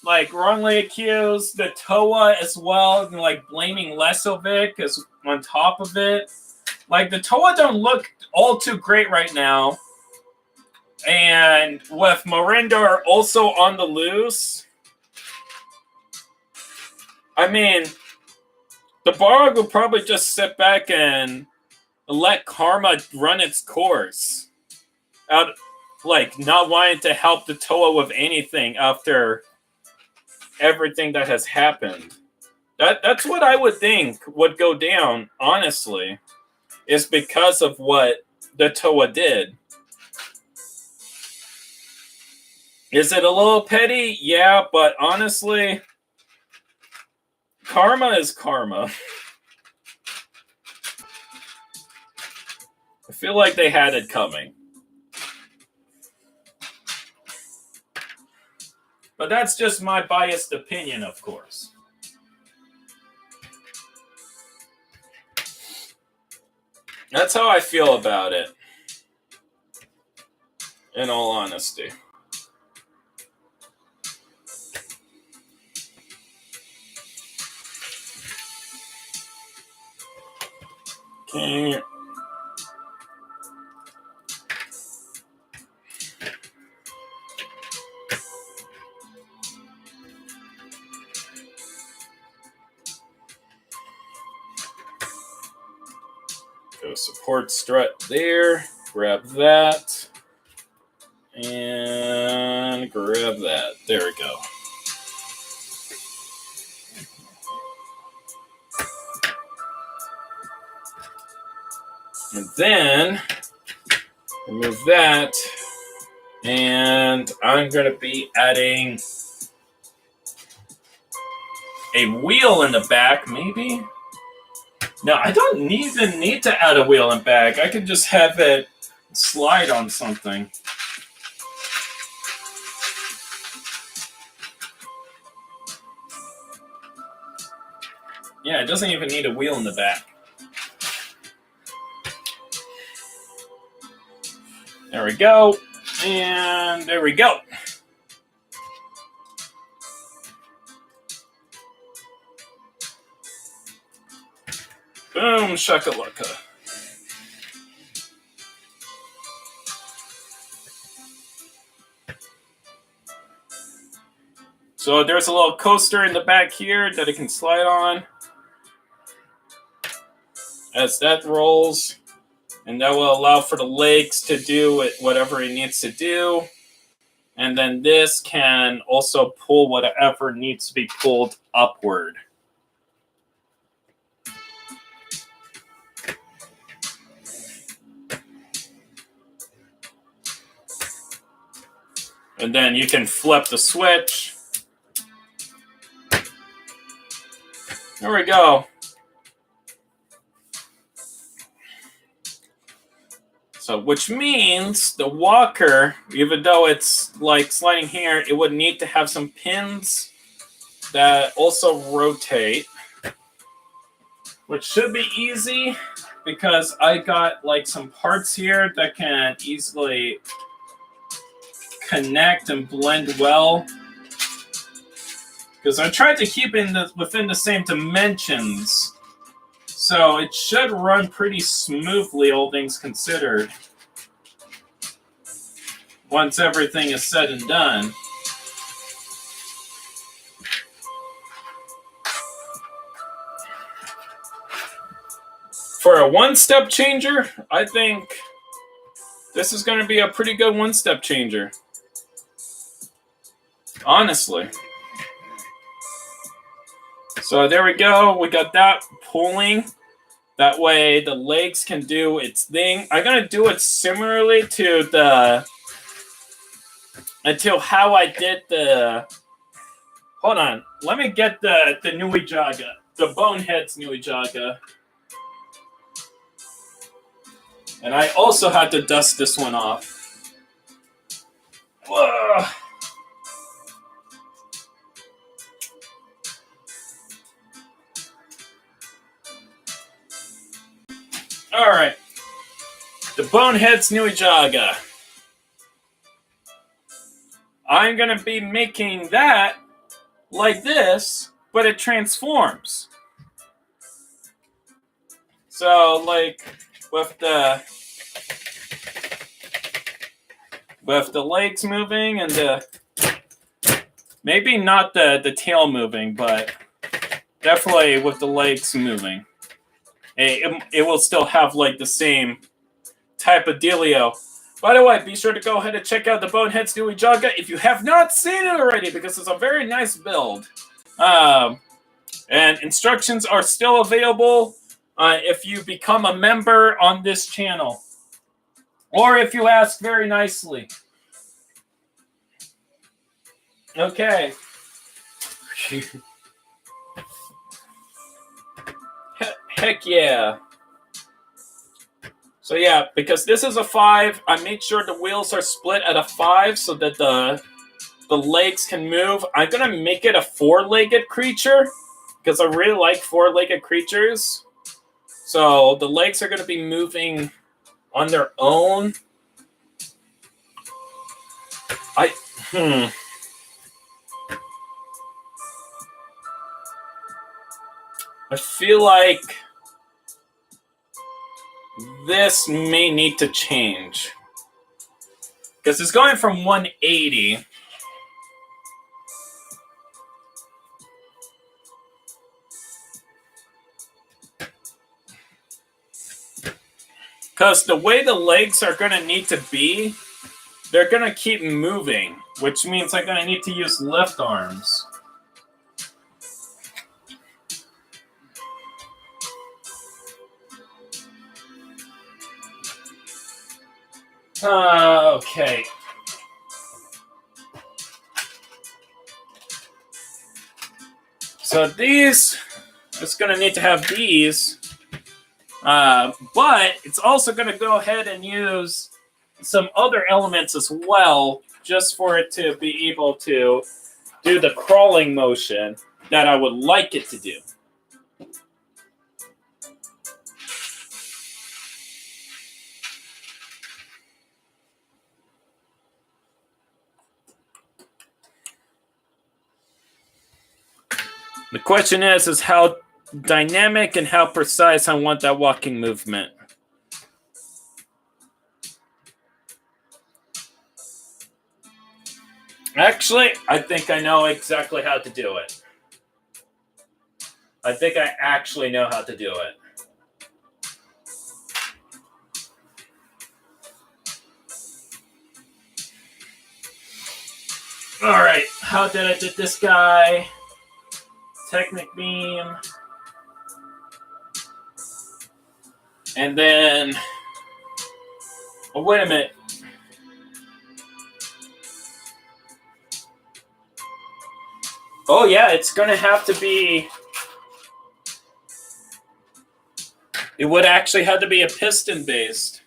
like wrongly accused the Toa as well, and like blaming Lesovic as on top of it. Like the Toa don't look all too great right now. And with Morinder also on the loose, I mean, the Balrog will probably just sit back and let karma run its course. Out, like, not wanting to help the Toa with anything after everything that has happened. That's what I would think would go down, honestly, is because of what the Toa did. Is it a little petty? Yeah, but honestly, karma is karma. feel like they had it coming. But that's just my biased opinion, of course. That's how I feel about it, in all honesty. Okay. Go support strut there. Grab that. And grab that. There we go. And then remove that. And I'm going to be adding a wheel in the back, maybe? No, I don't even need to add a wheel in the back. I can just have it slide on something. Yeah, it doesn't even need a wheel in the back. There we go. And there we go. Boom, shakalaka. So there's a little coaster in the back here that it can slide on. As that rolls, and that will allow for the legs to do whatever it needs to do. And then this can also pull whatever needs to be pulled upward. And then you can flip the switch. There we go. So, which means the walker, even though it's like sliding here, it would need to have some pins that also rotate, which should be easy because I got like some parts here that can easily connect and blend well. Because I tried to keep within the same dimensions. So it should run pretty smoothly, all things considered. Once everything is said and done. For a one-step changer, I think this is going to be a pretty good one-step changer. Honestly. So there we go. We got that pulling. That way the legs can do its thing. I'm going to do it similarly to how I did the... Hold on. Let me get the Nui Jaga. The Bonehead's Nui Jaga. And I also had to dust this one off. Whoa. All right, the Bonehead's Nui Jaga. I'm going to be making that like this, but it transforms. So, like, with the legs moving and maybe not the tail moving, but definitely with the legs moving. It will still have like the same type of dealio. By the way, be sure to go ahead and check out the Bonehead's Nui Jaga if you have not seen it already, because it's a very nice build. And instructions are still available if you become a member on this channel, or if you ask very nicely. Okay. Heck yeah. So yeah, because this is a 5, I made sure the wheels are split at a 5 so that the legs can move. I'm going to make it a 4-legged creature because I really like 4-legged creatures. So the legs are going to be moving on their own. I feel like this may need to change because it's going from 180. Because the way the legs are going to need to be, they're going to keep moving, which means I'm going to need to use left arms. Okay. So these, it's going to need to have these. But it's also going to go ahead and use some other elements as well, just for it to be able to do the crawling motion that I would like it to do. The question is how dynamic and how precise I want that walking movement. Actually, I think I know exactly how to do it. I think I actually know how to do it. All right, how did I do this guy? Technic beam. And then, oh, wait a minute. Oh yeah, it's gonna have to be, it would actually have to be a piston based.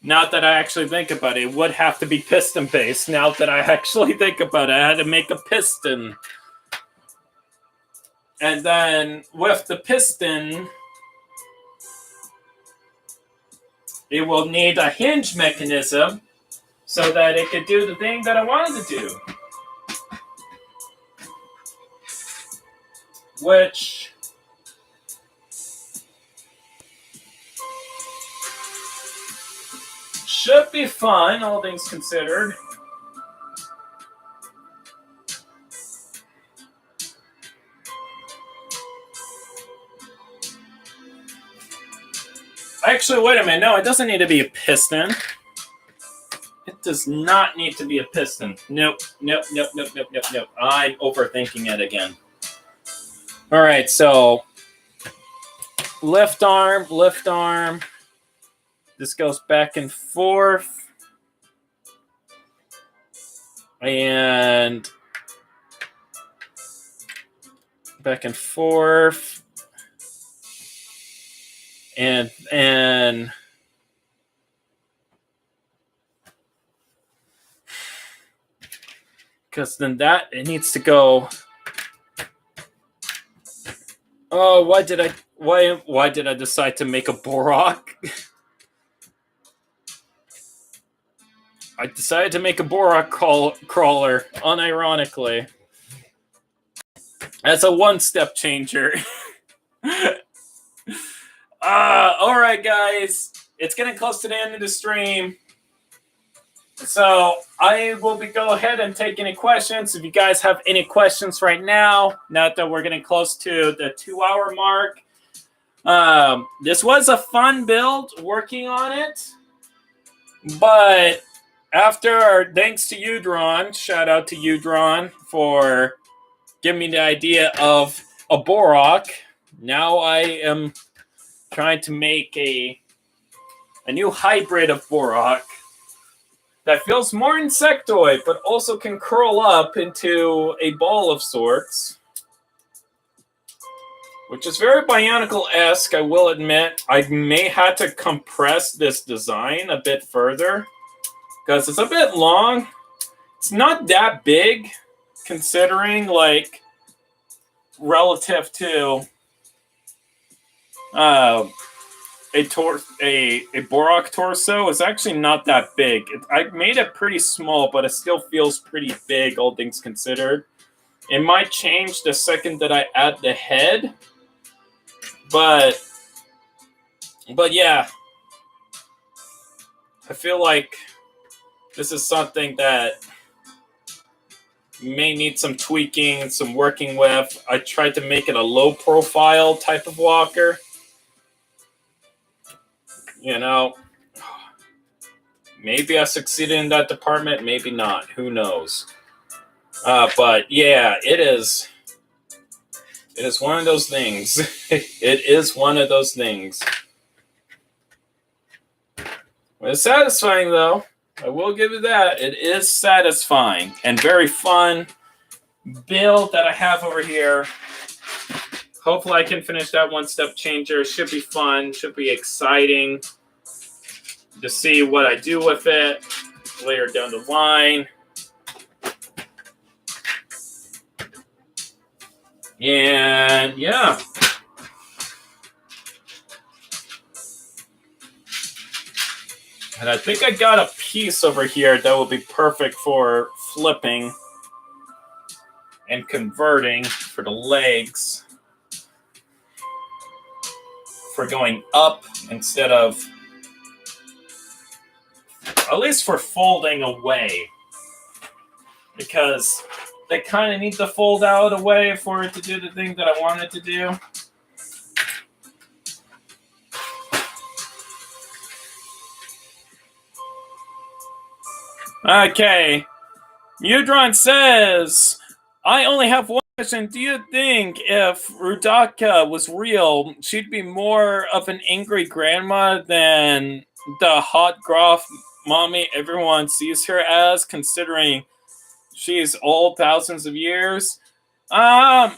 Not that I actually think about it, it would have to be piston based. Now that I actually think about it, I had to make a piston. And then with the piston, it will need a hinge mechanism so that it could do the thing that I wanted to do. Which should be fun, all things considered. Actually, wait a minute. No, it doesn't need to be a piston. It does not need to be a piston. Nope. I'm overthinking it again. All right, so lift arm. This goes back and forth. And back and forth. And because then that, it needs to go. Oh, why did I decide to make a Borok? I decided to make a Borok crawler, unironically. That's a one-step changer. All right, guys. It's getting close to the end of the stream. So I will go ahead and take any questions. If you guys have any questions right now that we're getting close to the 2-hour mark. This was a fun build working on it. But thanks to Udron, shout out to Udron for giving me the idea of a Borok. Now I am trying to make a new hybrid of Borok that feels more insectoid, but also can curl up into a ball of sorts. which is very Bionicle-esque, I will admit. I may have to compress this design a bit further because it's a bit long. It's not that big, considering, like, relative to a Borak torso. Is actually not that big. I made it pretty small, but it still feels pretty big, all things considered. It might change the second that I add the head, but yeah, I feel like this is something that may need some tweaking, some working with. I tried to make it a low profile type of walker. You know, maybe I succeeded in that department, maybe not. Who knows? But yeah, it is one of those things. It is one of those things. It's satisfying, though. I will give it that. It is satisfying and very fun build that I have over here. Hopefully I can finish that one-step changer. Should be fun. Should be exciting to see what I do with it later down the line. And yeah. And I think I got a piece over here that will be perfect for flipping and converting for the legs. For going up instead of, at least for folding away. Because they kind of need to fold out away for it to do the thing that I want it to do. Okay. Udron says, I only have one question. Do you think if Rudaka was real, she'd be more of an angry grandma than the hot gruff mommy everyone sees her as, considering she's old thousands of years? I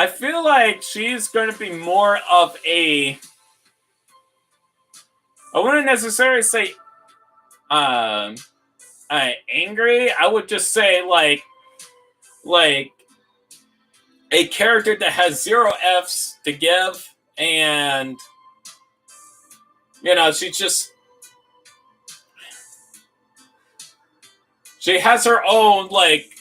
feel like she's going to be more of a, I wouldn't necessarily say angry. I would just say like a character that has 0 F's to give, and you know, she has her own like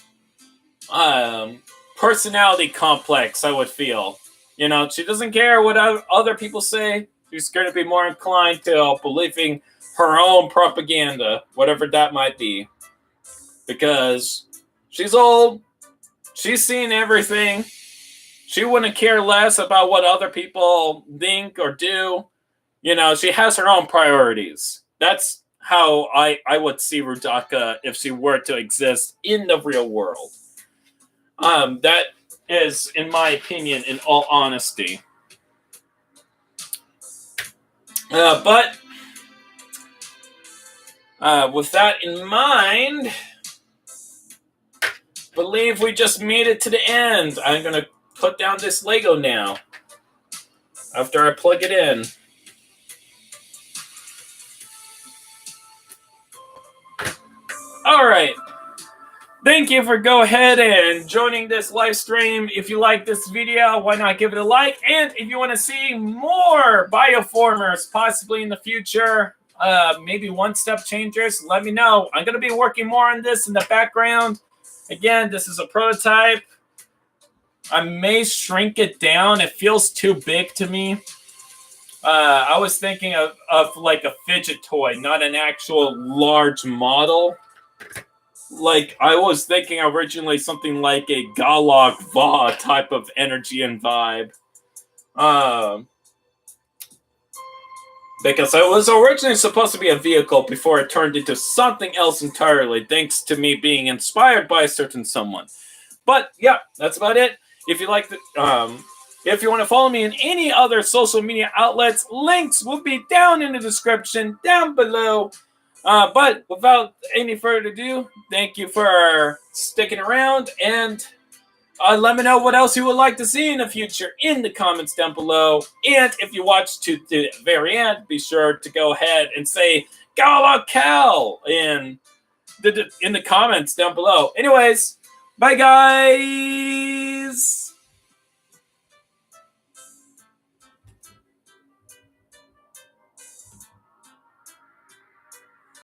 personality complex, I would feel. You know, she doesn't care what other people say. She's going to be more inclined to believing her own propaganda, whatever that might be. Because she's old, she's seen everything. She wouldn't care less about what other people think or do. You know, she has her own priorities. That's how I would see Rudaka if she were to exist in the real world. That is, in my opinion, in all honesty. But with that in mind, believe we just made it to the end. I'm going to put down this Lego now after I plug it in. All right. Thank you for go ahead and joining this live stream. If you like this video, why not give it a like? And if you want to see more BioFormers, possibly in the future, maybe one-step changers, let me know. I'm going to be working more on this in the background. Again, this is a prototype. I may shrink it down. It feels too big to me. I was thinking of like a fidget toy, not an actual large model. Like, I was thinking originally something like a Galak Va type of energy and vibe. Because it was originally supposed to be a vehicle before it turned into something else entirely, thanks to me being inspired by a certain someone. But, yeah, that's about it. If you like the, if you want to follow me in any other social media outlets, links will be down in the description, down below. But without any further ado, thank you for sticking around, and Let me know what else you would like to see in the future in the comments down below. And if you watch to the very end, be sure to go ahead and say Gala Cal in the comments down below. Anyways, bye guys.